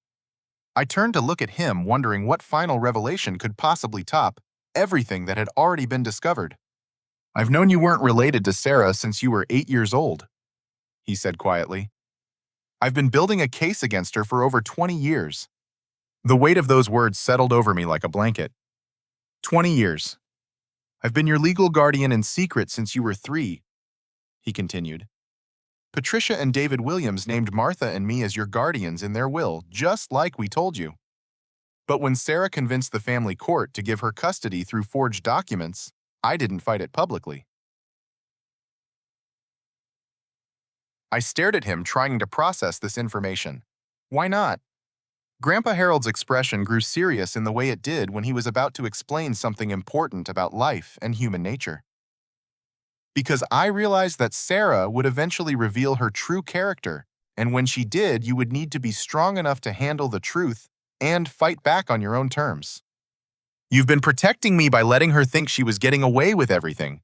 I turned to look at him, wondering what final revelation could possibly top everything that had already been discovered. I've known you weren't related to Sarah since you were 8 years old, he said quietly. I've been building a case against her for over 20 years. The weight of those words settled over me like a blanket. 20 years. I've been your legal guardian in secret since you were 3, he continued. Patricia and David Williams named Martha and me as your guardians in their will, just like we told you. But when Sarah convinced the family court to give her custody through forged documents, I didn't fight it publicly. I stared at him, trying to process this information. Why not? Grandpa Harold's expression grew serious in the way it did when he was about to explain something important about life and human nature. Because I realized that Sarah would eventually reveal her true character, and when she did, you would need to be strong enough to handle the truth and fight back on your own terms. You've been protecting me by letting her think she was getting away with everything.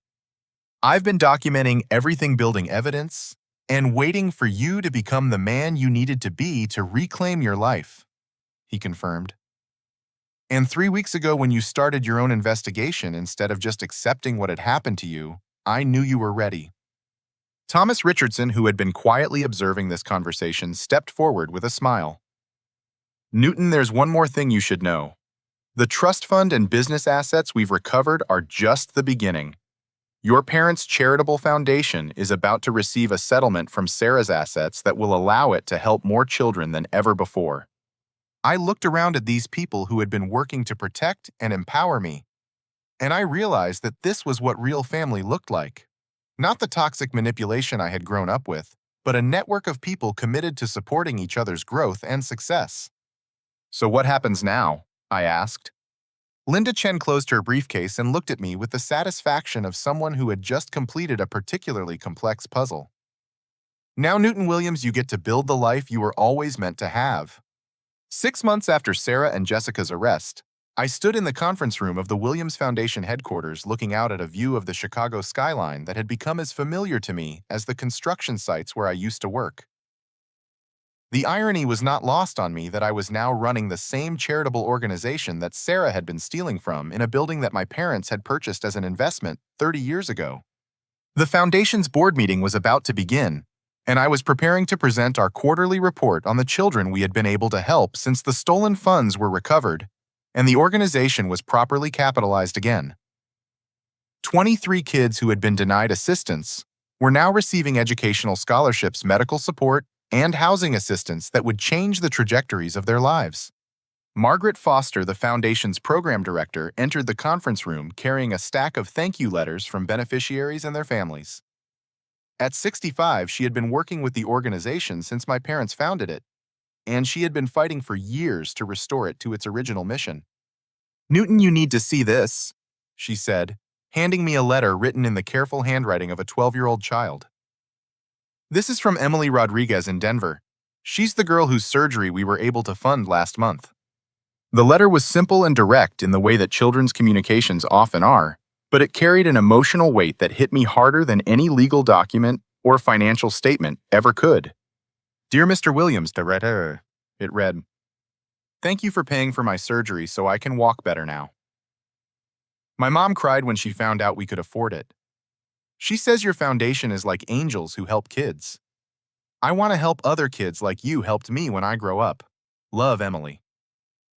I've been documenting everything, building evidence, and waiting for you to become the man you needed to be to reclaim your life, he confirmed. And 3 weeks ago, when you started your own investigation instead of just accepting what had happened to you, I knew you were ready. Thomas Richardson, who had been quietly observing this conversation, stepped forward with a smile. Newton, there's one more thing you should know. The trust fund and business assets we've recovered are just the beginning. Your parents' charitable foundation is about to receive a settlement from Sarah's assets that will allow it to help more children than ever before. I looked around at these people who had been working to protect and empower me, and I realized that this was what real family looked like. Not the toxic manipulation I had grown up with, but a network of people committed to supporting each other's growth and success. So what happens now? I asked. Linda Chen closed her briefcase and looked at me with the satisfaction of someone who had just completed a particularly complex puzzle. Now, Newton Williams, you get to build the life you were always meant to have. 6 months after Sarah and Jessica's arrest, I stood in the conference room of the Williams Foundation headquarters looking out at a view of the Chicago skyline that had become as familiar to me as the construction sites where I used to work. The irony was not lost on me that I was now running the same charitable organization that Sarah had been stealing from in a building that my parents had purchased as an investment 30 years ago. The foundation's board meeting was about to begin, and I was preparing to present our quarterly report on the children we had been able to help since the stolen funds were recovered and the organization was properly capitalized again. 23 kids who had been denied assistance were now receiving educational scholarships, medical support, and housing assistance that would change the trajectories of their lives. Margaret Foster, the Foundation's program director, entered the conference room carrying a stack of thank you letters from beneficiaries and their families. At 65, she had been working with the organization since my parents founded it, and she had been fighting for years to restore it to its original mission. "Newton, you need to see this," she said, handing me a letter written in the careful handwriting of a 12-year-old child. "This is from Emily Rodriguez in Denver. She's the girl whose surgery we were able to fund last month." The letter was simple and direct in the way that children's communications often are, but it carried an emotional weight that hit me harder than any legal document or financial statement ever could. "Dear Mr. Williams," it read, "thank you for paying for my surgery so I can walk better now. My mom cried when she found out we could afford it. She says your foundation is like angels who help kids. I want to help other kids like you helped me when I grow up. Love, Emily."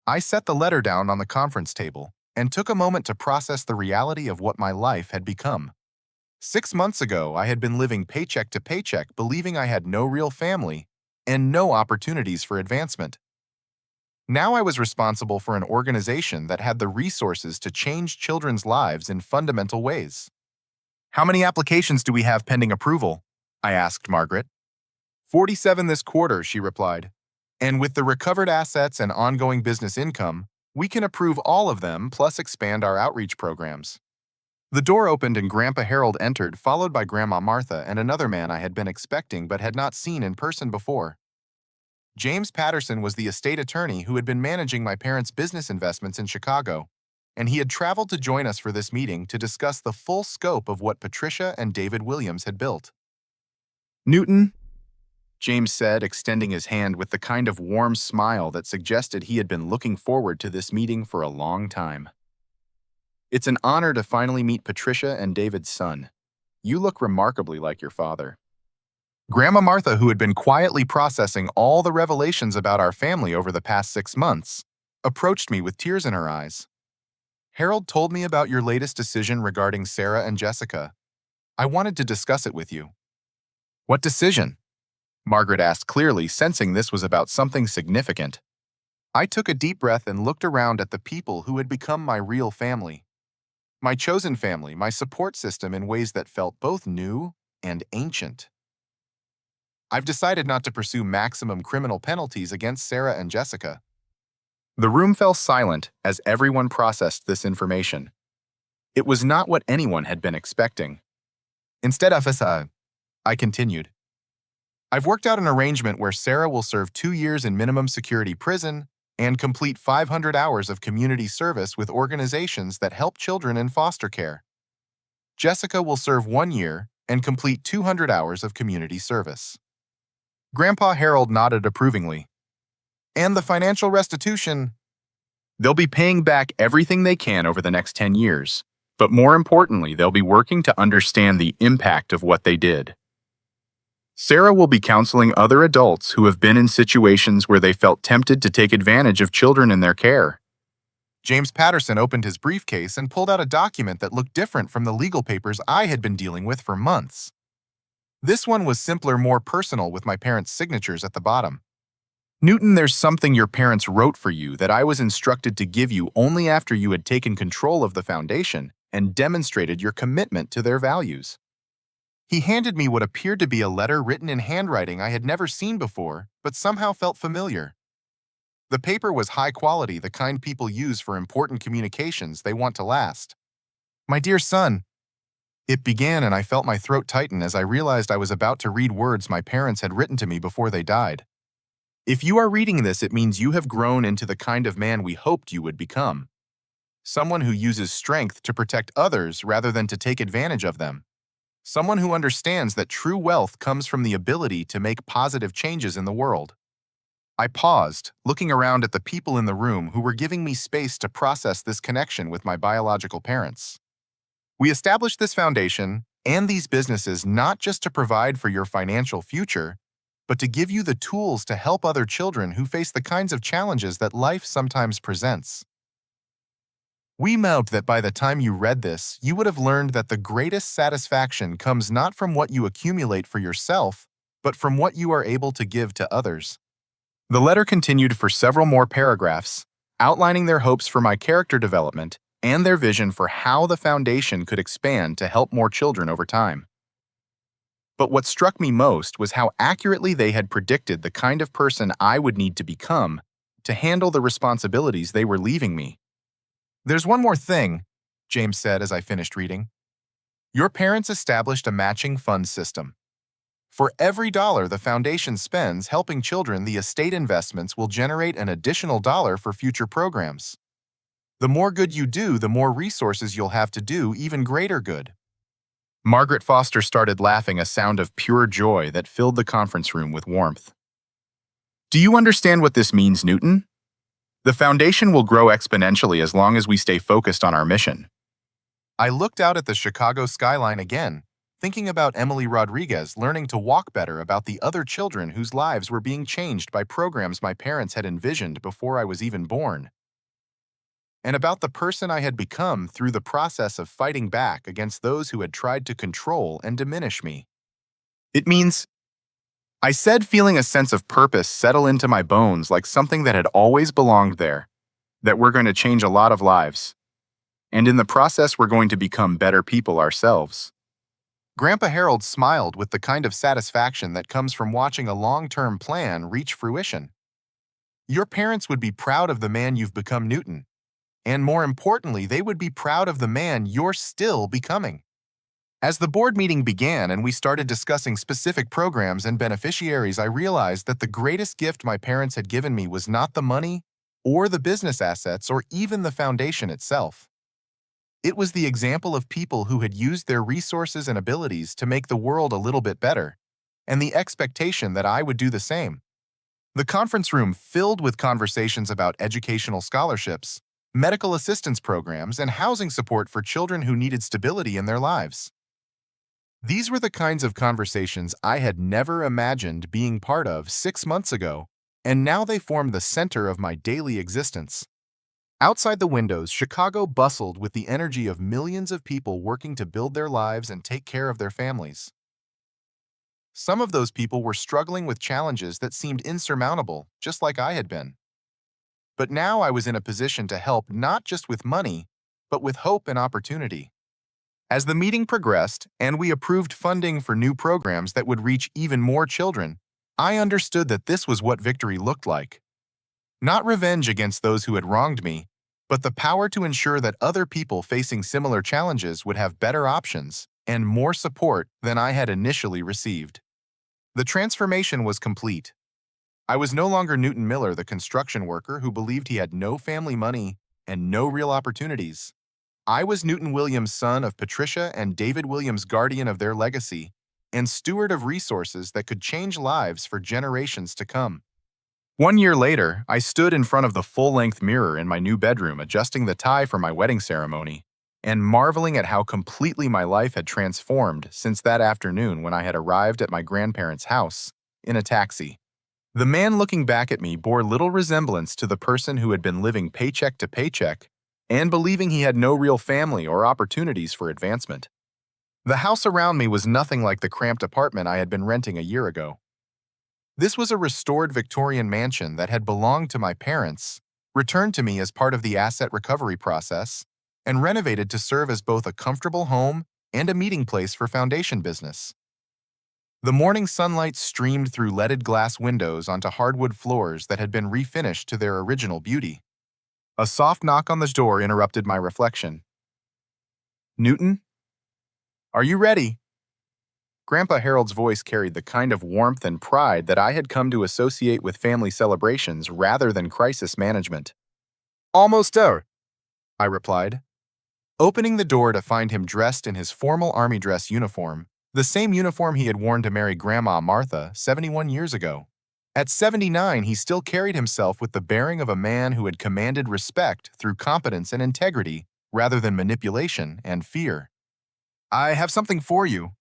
I set the letter down on the conference table and took a moment to process the reality of what my life had become. 6 months ago, I had been living paycheck to paycheck, believing I had no real family and no opportunities for advancement. Now I was responsible for an organization that had the resources to change children's lives in fundamental ways. "How many applications do we have pending approval?" I asked Margaret. 47 this quarter, she replied. "And with the recovered assets and ongoing business income, we can approve all of them plus expand our outreach programs." The door opened and Grandpa Harold entered, followed by Grandma Martha and another man I had been expecting but had not seen in person before. James Patterson was the estate attorney who had been managing my parents' business investments in Chicago, and he had traveled to join us for this meeting to discuss the full scope of what Patricia and David Williams had built. "Newton," James said, extending his hand with the kind of warm smile that suggested he had been looking forward to this meeting for a long time. "It's an honor to finally meet Patricia and David's son. You look remarkably like your father." Grandma Martha, who had been quietly processing all the revelations about our family over the past 6 months, approached me with tears in her eyes. "Harold told me about your latest decision regarding Sarah and Jessica. I wanted to discuss it with you." "What decision?" Margaret asked, clearly sensing this was about something significant. I took a deep breath and looked around at the people who had become my real family. My chosen family, my support system in ways that felt both new and ancient. "I've decided not to pursue maximum criminal penalties against Sarah and Jessica." The room fell silent as everyone processed this information. It was not what anyone had been expecting. "Instead, officer," I continued, "I've worked out an arrangement where Sarah will serve 2 years in minimum security prison and complete 500 hours of community service with organizations that help children in foster care. Jessica will serve 1 year and complete 200 hours of community service." Grandpa Harold nodded approvingly. "And the financial restitution?" "They'll be paying back everything they can over the next 10 years, but more importantly, they'll be working to understand the impact of what they did. Sarah will be counseling other adults who have been in situations where they felt tempted to take advantage of children in their care." James Patterson opened his briefcase and pulled out a document that looked different from the legal papers I had been dealing with for months. This one was simpler, more personal, with my parents' signatures at the bottom. "Newton, there's something your parents wrote for you that I was instructed to give you only after you had taken control of the foundation and demonstrated your commitment to their values." He handed me what appeared to be a letter written in handwriting I had never seen before, but somehow felt familiar. The paper was high quality, the kind people use for important communications they want to last. "My dear son," it began, and I felt my throat tighten as I realized I was about to read words my parents had written to me before they died. "If you are reading this, it means you have grown into the kind of man we hoped you would become. someone who uses strength to protect others rather than to take advantage of them, someone who understands that true wealth comes from the ability to make positive changes in the world. I paused, looking around at the people in the room who were giving me space to process this connection with my biological parents. We established this foundation and these businesses not just to provide for your financial future, but to give you the tools to help other children who face the kinds of challenges that life sometimes presents. We hoped that by the time you read this, you would have learned that the greatest satisfaction comes not from what you accumulate for yourself, but from what you are able to give to others. The letter continued for several more paragraphs, outlining their hopes for my character development and their vision for how the foundation could expand to help more children over time. But what struck me most was how accurately they had predicted the kind of person I would need to become to handle the responsibilities they were leaving me. "There's one more thing," James said as I finished reading. "Your parents established a matching fund system. For every dollar the foundation spends helping children, the estate investments will generate an additional dollar for future programs. The more good you do, the more resources you'll have to do even greater good." Margaret Foster started laughing, a sound of pure joy that filled the conference room with warmth. "Do you understand what this means, Newton? The foundation will grow exponentially as long as we stay focused on our mission." I looked out at the Chicago skyline again, thinking about Emily Rodriguez learning to walk better, about the other children whose lives were being changed by programs my parents had envisioned before I was even born, and about the person I had become through the process of fighting back against those who had tried to control and diminish me. "It means," I said, feeling a sense of purpose settle into my bones like something that had always belonged there, "that we're going to change a lot of lives. And in the process, we're going to become better people ourselves." Grandpa Harold smiled with the kind of satisfaction that comes from watching a long-term plan reach fruition. "Your parents would be proud of the man you've become, Newton. And more importantly, they would be proud of the man you're still becoming." As the board meeting began and we started discussing specific programs and beneficiaries, I realized that the greatest gift my parents had given me was not the money or the business assets or even the foundation itself. It was the example of people who had used their resources and abilities to make the world a little bit better, and the expectation that I would do the same. The conference room filled with conversations about educational scholarships, medical assistance programs, and housing support for children who needed stability in their lives. These were the kinds of conversations I had never imagined being part of 6 months ago, and now they formed the center of my daily existence. Outside the windows, Chicago bustled with the energy of millions of people working to build their lives and take care of their families. Some of those people were struggling with challenges that seemed insurmountable, just like I had been. But now I was in a position to help not just with money, but with hope and opportunity. As the meeting progressed and we approved funding for new programs that would reach even more children, I understood that this was what victory looked like. Not revenge against those who had wronged me, but the power to ensure that other people facing similar challenges would have better options and more support than I had initially received. The transformation was complete. I was no longer Newton Miller, the construction worker who believed he had no family money and no real opportunities. I was Newton Williams, son of Patricia and David Williams, guardian of their legacy, and steward of resources that could change lives for generations to come. 1 year later, I stood in front of the full-length mirror in my new bedroom, adjusting the tie for my wedding ceremony, and marveling at how completely my life had transformed since that afternoon when I had arrived at my grandparents' house in a taxi. The man looking back at me bore little resemblance to the person who had been living paycheck to paycheck and believing he had no real family or opportunities for advancement. The house around me was nothing like the cramped apartment I had been renting a year ago. This was a restored Victorian mansion that had belonged to my parents, returned to me as part of the asset recovery process, and renovated to serve as both a comfortable home and a meeting place for foundation business. The morning sunlight streamed through leaded glass windows onto hardwood floors that had been refinished to their original beauty. A soft knock on the door interrupted my reflection. "Newton, are you ready?" Grandpa Harold's voice carried the kind of warmth and pride that I had come to associate with family celebrations rather than crisis management. "Almost there," I replied, opening the door to find him dressed in his formal army dress uniform, the same uniform he had worn to marry Grandma Martha 71 years ago. At 79, he still carried himself with the bearing of a man who had commanded respect through competence and integrity rather than manipulation and fear. "I have something for you,"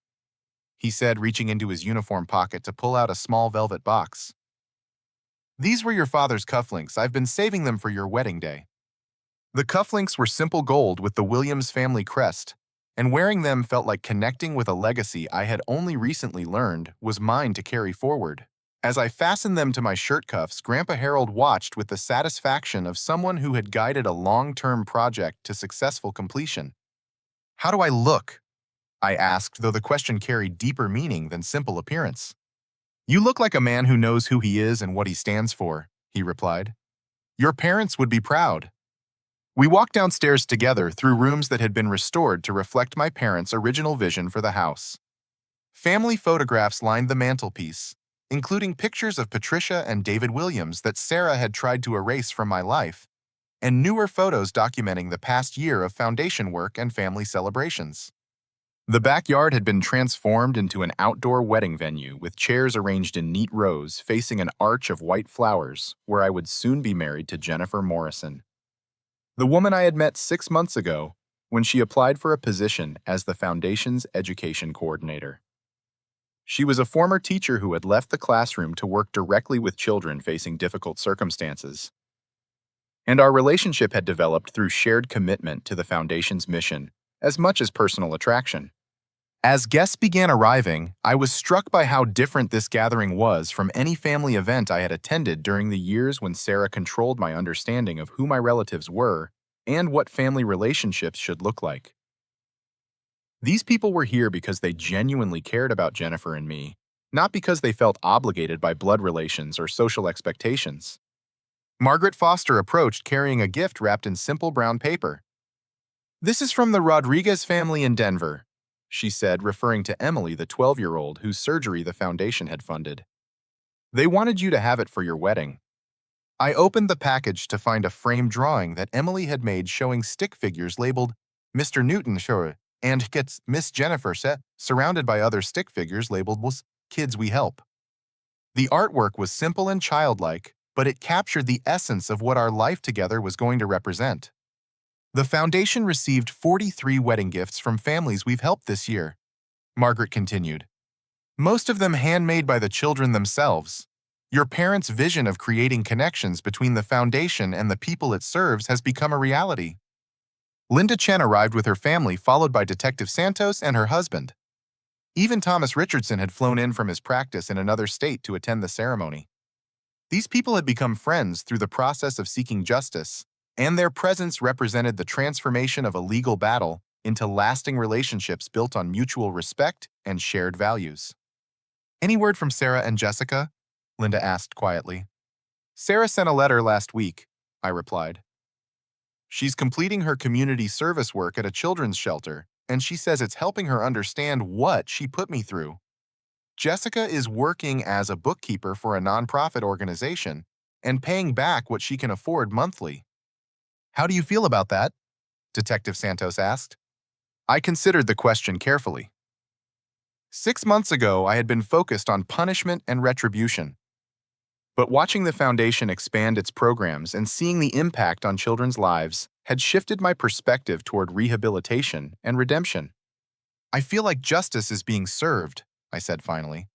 he said, reaching into his uniform pocket to pull out a small velvet box. "These were your father's cufflinks. I've been saving them for your wedding day." The cufflinks were simple gold with the Williams family crest, and wearing them felt like connecting with a legacy I had only recently learned was mine to carry forward. As I fastened them to my shirt cuffs, Grandpa Harold watched with the satisfaction of someone who had guided a long-term project to successful completion. "How do I look?" I asked, though the question carried deeper meaning than simple appearance. "You look like a man who knows who he is and what he stands for," he replied. "Your parents would be proud." We walked downstairs together through rooms that had been restored to reflect my parents' original vision for the house. Family photographs lined the mantelpiece, including pictures of Patricia and David Williams that Sarah had tried to erase from my life, and newer photos documenting the past year of foundation work and family celebrations. The backyard had been transformed into an outdoor wedding venue with chairs arranged in neat rows facing an arch of white flowers where I would soon be married to Jennifer Morrison, the woman I had met 6 months ago when she applied for a position as the Foundation's education coordinator. She was a former teacher who had left the classroom to work directly with children facing difficult circumstances. And our relationship had developed through shared commitment to the Foundation's mission, as much as personal attraction. As guests began arriving, I was struck by how different this gathering was from any family event I had attended during the years when Sarah controlled my understanding of who my relatives were and what family relationships should look like. These people were here because they genuinely cared about Jennifer and me, not because they felt obligated by blood relations or social expectations. Margaret Foster approached carrying a gift wrapped in simple brown paper. "This is from the Rodriguez family in Denver," she said, referring to Emily, the 12-year-old whose surgery the Foundation had funded. "They wanted you to have it for your wedding." I opened the package to find a framed drawing that Emily had made showing stick figures labeled Mr. Newton, sure, and gets Miss Jennifer set, surrounded by other stick figures labeled Kids We Help. The artwork was simple and childlike, but it captured the essence of what our life together was going to represent. "The Foundation received 43 wedding gifts from families we've helped this year," Margaret continued. "Most of them handmade by the children themselves. Your parents' vision of creating connections between the Foundation and the people it serves has become a reality." Linda Chen arrived with her family, followed by Detective Santos and her husband. Even Thomas Richardson had flown in from his practice in another state to attend the ceremony. These people had become friends through the process of seeking justice, and their presence represented the transformation of a legal battle into lasting relationships built on mutual respect and shared values. "Any word from Sarah and Jessica?" Linda asked quietly. "Sarah sent a letter last week," I replied. "She's completing her community service work at a children's shelter, and she says it's helping her understand what she put me through. Jessica is working as a bookkeeper for a nonprofit organization and paying back what she can afford monthly." "How do you feel about that?" Detective Santos asked. I considered the question carefully. 6 months ago, I had been focused on punishment and retribution. But watching the Foundation expand its programs and seeing the impact on children's lives had shifted my perspective toward rehabilitation and redemption. "I feel like justice is being served," I said finally.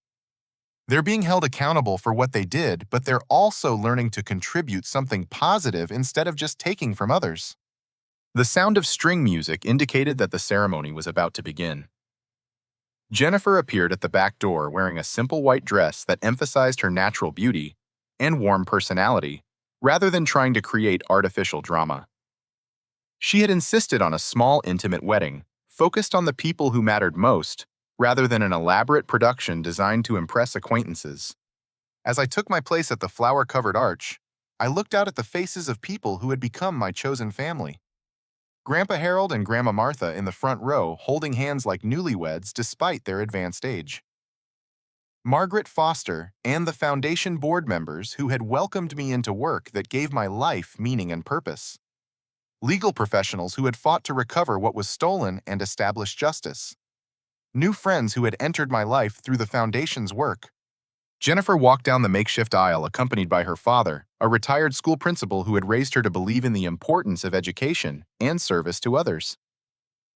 "They're being held accountable for what they did, but they're also learning to contribute something positive instead of just taking from others." The sound of string music indicated that the ceremony was about to begin. Jennifer appeared at the back door wearing a simple white dress that emphasized her natural beauty and warm personality, rather than trying to create artificial drama. She had insisted on a small, intimate wedding, focused on the people who mattered most, rather than an elaborate production designed to impress acquaintances. As I took my place at the flower-covered arch, I looked out at the faces of people who had become my chosen family. Grandpa Harold and Grandma Martha in the front row, holding hands like newlyweds despite their advanced age. Margaret Foster and the Foundation board members who had welcomed me into work that gave my life meaning and purpose. legal professionals who had fought to recover what was stolen and establish justice, new friends who had entered my life through the Foundation's work. Jennifer walked down the makeshift aisle accompanied by her father, a retired school principal who had raised her to believe in the importance of education and service to others.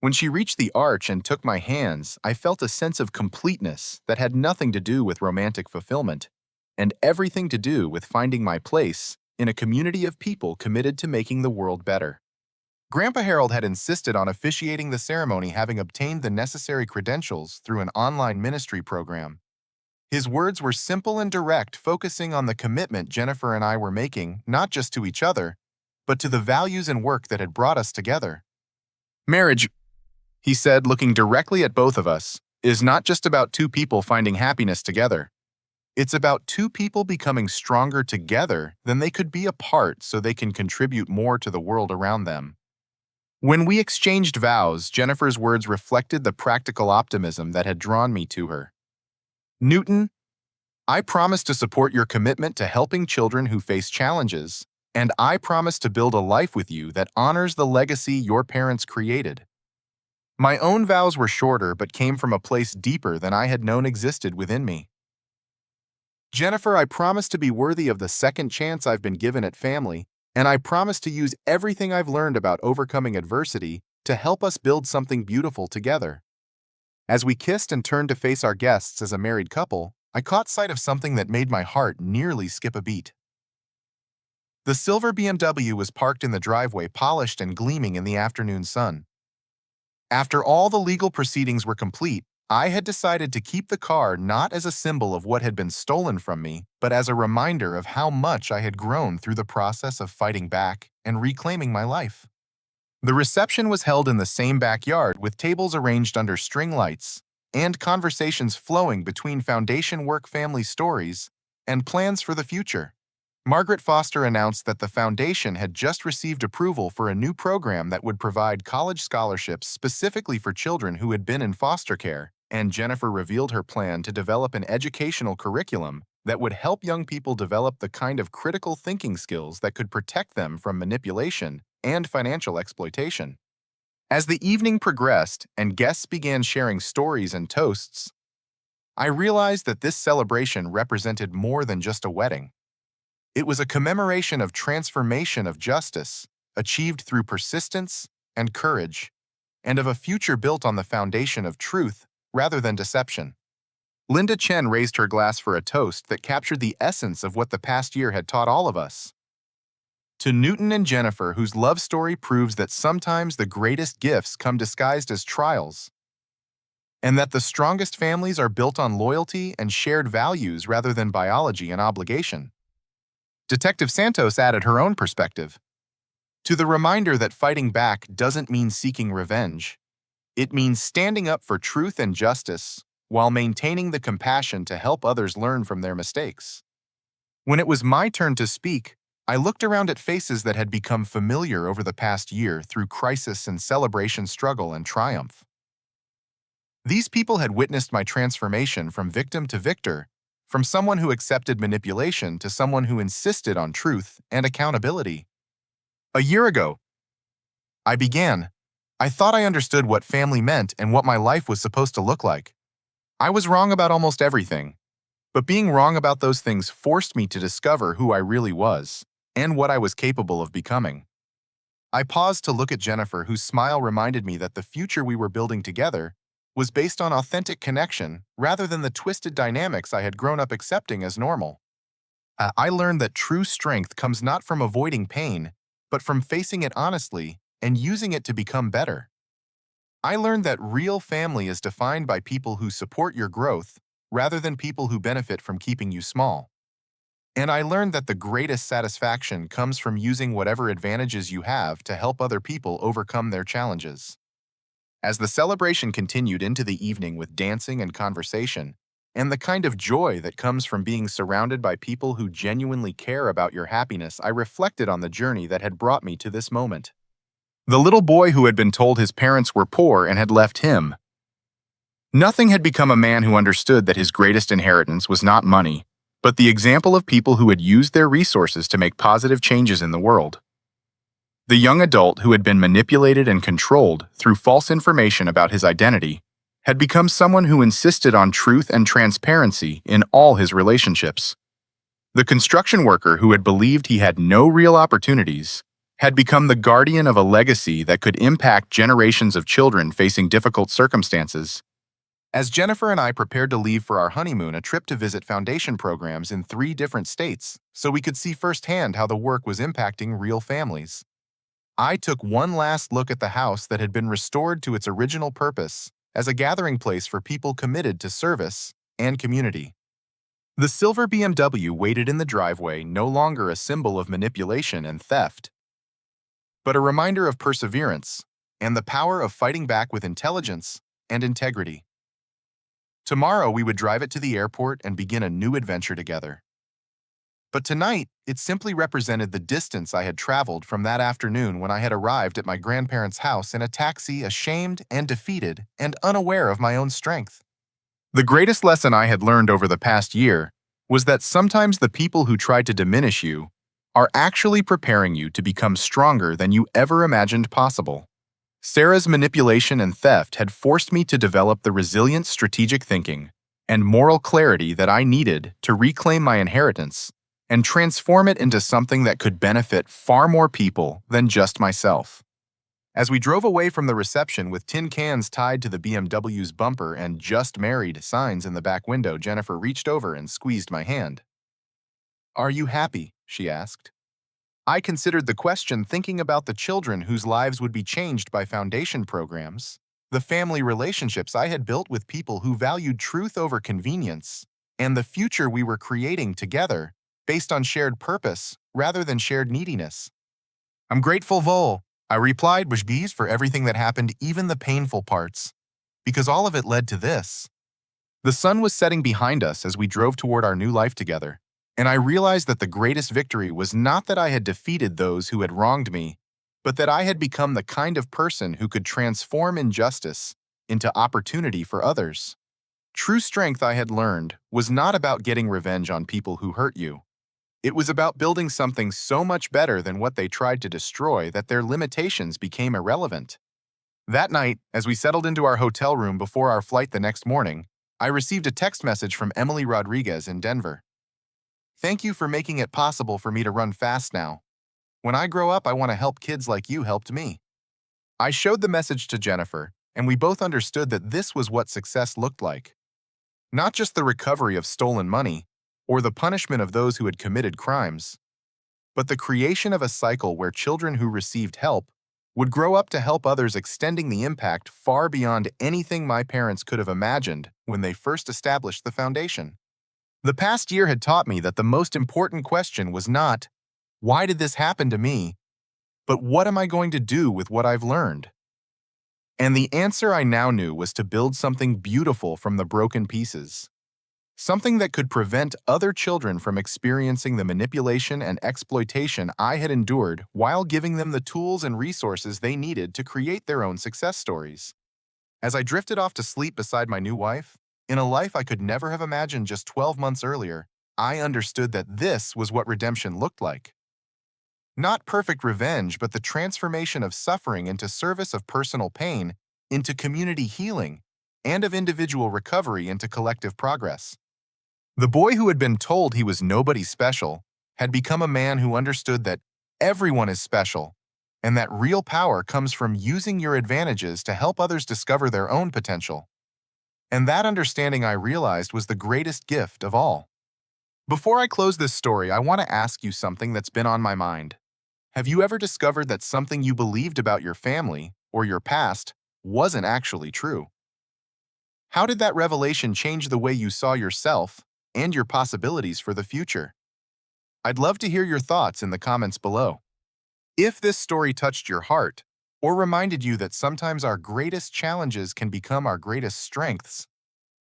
When she reached the arch and took my hands, I felt a sense of completeness that had nothing to do with romantic fulfillment, and everything to do with finding my place in a community of people committed to making the world better. Grandpa Harold had insisted on officiating the ceremony, having obtained the necessary credentials through an online ministry program. His words were simple and direct, focusing on the commitment Jennifer and I were making, not just to each other, but to the values and work that had brought us together. Marriage, he said, looking directly at both of us, is not just about two people finding happiness together. It's about two people becoming stronger together than they could be apart so they can contribute more to the world around them. When we exchanged vows, Jennifer's words reflected the practical optimism that had drawn me to her. Newton, I promise to support your commitment to helping children who face challenges, and I promise to build a life with you that honors the legacy your parents created. My own vows were shorter but came from a place deeper than I had known existed within me. Jennifer, I promise to be worthy of the second chance I've been given at family, and I promise to use everything I've learned about overcoming adversity to help us build something beautiful together. As we kissed and turned to face our guests as a married couple, I caught sight of something that made my heart nearly skip a beat. The silver BMW was parked in the driveway, polished and gleaming in the afternoon sun. After all the legal proceedings were complete, I had decided to keep the car not as a symbol of what had been stolen from me, but as a reminder of how much I had grown through the process of fighting back and reclaiming my life. The reception was held in the same backyard, with tables arranged under string lights and conversations flowing between Foundation work, family stories, and plans for the future. Margaret Foster announced that the Foundation had just received approval for a new program that would provide college scholarships specifically for children who had been in foster care, and Jennifer revealed her plan to develop an educational curriculum that would help young people develop the kind of critical thinking skills that could protect them from manipulation and financial exploitation. As the evening progressed and guests began sharing stories and toasts, I realized that this celebration represented more than just a wedding. It was a commemoration of transformation of justice, achieved through persistence and courage, and of a future built on the foundation of truth rather than deception. Linda Chen raised her glass for a toast that captured the essence of what the past year had taught all of us. To Newton and Jennifer, whose love story proves that sometimes the greatest gifts come disguised as trials, and that the strongest families are built on loyalty and shared values rather than biology and obligation. Detective Santos added her own perspective. To the reminder that fighting back doesn't mean seeking revenge. It means standing up for truth and justice while maintaining the compassion to help others learn from their mistakes. When it was my turn to speak, I looked around at faces that had become familiar over the past year through crisis and celebration, struggle and triumph. These people had witnessed my transformation from victim to victor, from someone who accepted manipulation to someone who insisted on truth and accountability. A year ago, I thought I understood what family meant and what my life was supposed to look like. I was wrong about almost everything, but being wrong about those things forced me to discover who I really was and what I was capable of becoming. I paused to look at Jennifer, whose smile reminded me that the future we were building together was based on authentic connection rather than the twisted dynamics I had grown up accepting as normal. I learned that true strength comes not from avoiding pain, but from facing it honestly and using it to become better. I learned that real family is defined by people who support your growth rather than people who benefit from keeping you small. And I learned that the greatest satisfaction comes from using whatever advantages you have to help other people overcome their challenges. As the celebration continued into the evening with dancing and conversation, and the kind of joy that comes from being surrounded by people who genuinely care about your happiness, I reflected on the journey that had brought me to this moment. The little boy who had been told his parents were poor and had left him. Nothing had become a man who understood that his greatest inheritance was not money, but the example of people who had used their resources to make positive changes in the world. The young adult who had been manipulated and controlled through false information about his identity had become someone who insisted on truth and transparency in all his relationships. The construction worker who had believed he had no real opportunities had become the guardian of a legacy that could impact generations of children facing difficult circumstances. As Jennifer and I prepared to leave for our honeymoon, a trip to visit foundation programs in 3 different states, so we could see firsthand how the work was impacting real families, I took one last look at the house that had been restored to its original purpose as a gathering place for people committed to service and community. The silver BMW waited in the driveway, no longer a symbol of manipulation and theft, but a reminder of perseverance and the power of fighting back with intelligence and integrity. Tomorrow we would drive it to the airport and begin a new adventure together. But tonight, it simply represented the distance I had traveled from that afternoon when I had arrived at my grandparents' house in a taxi, ashamed and defeated and unaware of my own strength. The greatest lesson I had learned over the past year was that sometimes the people who try to diminish you are actually preparing you to become stronger than you ever imagined possible. Sarah's manipulation and theft had forced me to develop the resilient strategic thinking and moral clarity that I needed to reclaim my inheritance and transform it into something that could benefit far more people than just myself. As we drove away from the reception with tin cans tied to the BMW's bumper and "Just Married" signs in the back window, Jennifer reached over and squeezed my hand. "Are you happy?" she asked. I considered the question, thinking about the children whose lives would be changed by foundation programs, the family relationships I had built with people who valued truth over convenience, and the future we were creating together based on shared purpose rather than shared neediness. "I'm grateful, Vol," I replied, "with bees for everything that happened, even the painful parts, because all of it led to this." The sun was setting behind us as we drove toward our new life together, and I realized that the greatest victory was not that I had defeated those who had wronged me, but that I had become the kind of person who could transform injustice into opportunity for others. True strength, I had learned, was not about getting revenge on people who hurt you. It was about building something so much better than what they tried to destroy that their limitations became irrelevant. That night, as we settled into our hotel room before our flight the next morning, I received a text message from Emily Rodriguez in Denver. "Thank you for making it possible for me to run fast now. When I grow up, I want to help kids like you helped me." I showed the message to Jennifer, and we both understood that this was what success looked like. Not just the recovery of stolen money, or the punishment of those who had committed crimes, but the creation of a cycle where children who received help would grow up to help others, extending the impact far beyond anything my parents could have imagined when they first established the foundation. The past year had taught me that the most important question was not, "Why did this happen to me?" but "What am I going to do with what I've learned?" And the answer I now knew was to build something beautiful from the broken pieces. Something that could prevent other children from experiencing the manipulation and exploitation I had endured, while giving them the tools and resources they needed to create their own success stories. As I drifted off to sleep beside my new wife, in a life I could never have imagined just 12 months earlier, I understood that this was what redemption looked like. Not perfect revenge, but the transformation of suffering into service, of personal pain into community healing, and of individual recovery into collective progress. The boy who had been told he was nobody special had become a man who understood that everyone is special, and that real power comes from using your advantages to help others discover their own potential. And that understanding, I realized, was the greatest gift of all. Before I close this story, I want to ask you something that's been on my mind. Have you ever discovered that something you believed about your family or your past wasn't actually true? How did that revelation change the way you saw yourself and your possibilities for the future? I'd love to hear your thoughts in the comments below. If this story touched your heart or reminded you that sometimes our greatest challenges can become our greatest strengths,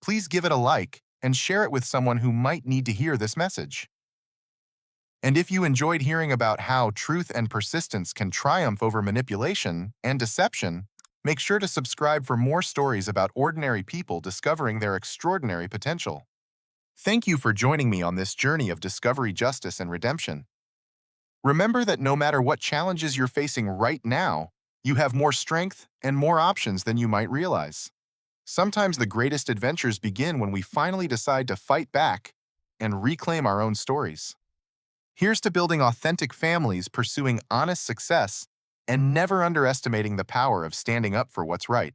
please give it a like and share it with someone who might need to hear this message. And if you enjoyed hearing about how truth and persistence can triumph over manipulation and deception, make sure to subscribe for more stories about ordinary people discovering their extraordinary potential. Thank you for joining me on this journey of discovery, justice, and redemption. Remember that no matter what challenges you're facing right now, you have more strength and more options than you might realize. Sometimes the greatest adventures begin when we finally decide to fight back and reclaim our own stories. Here's to building authentic families, pursuing honest success, and never underestimating the power of standing up for what's right.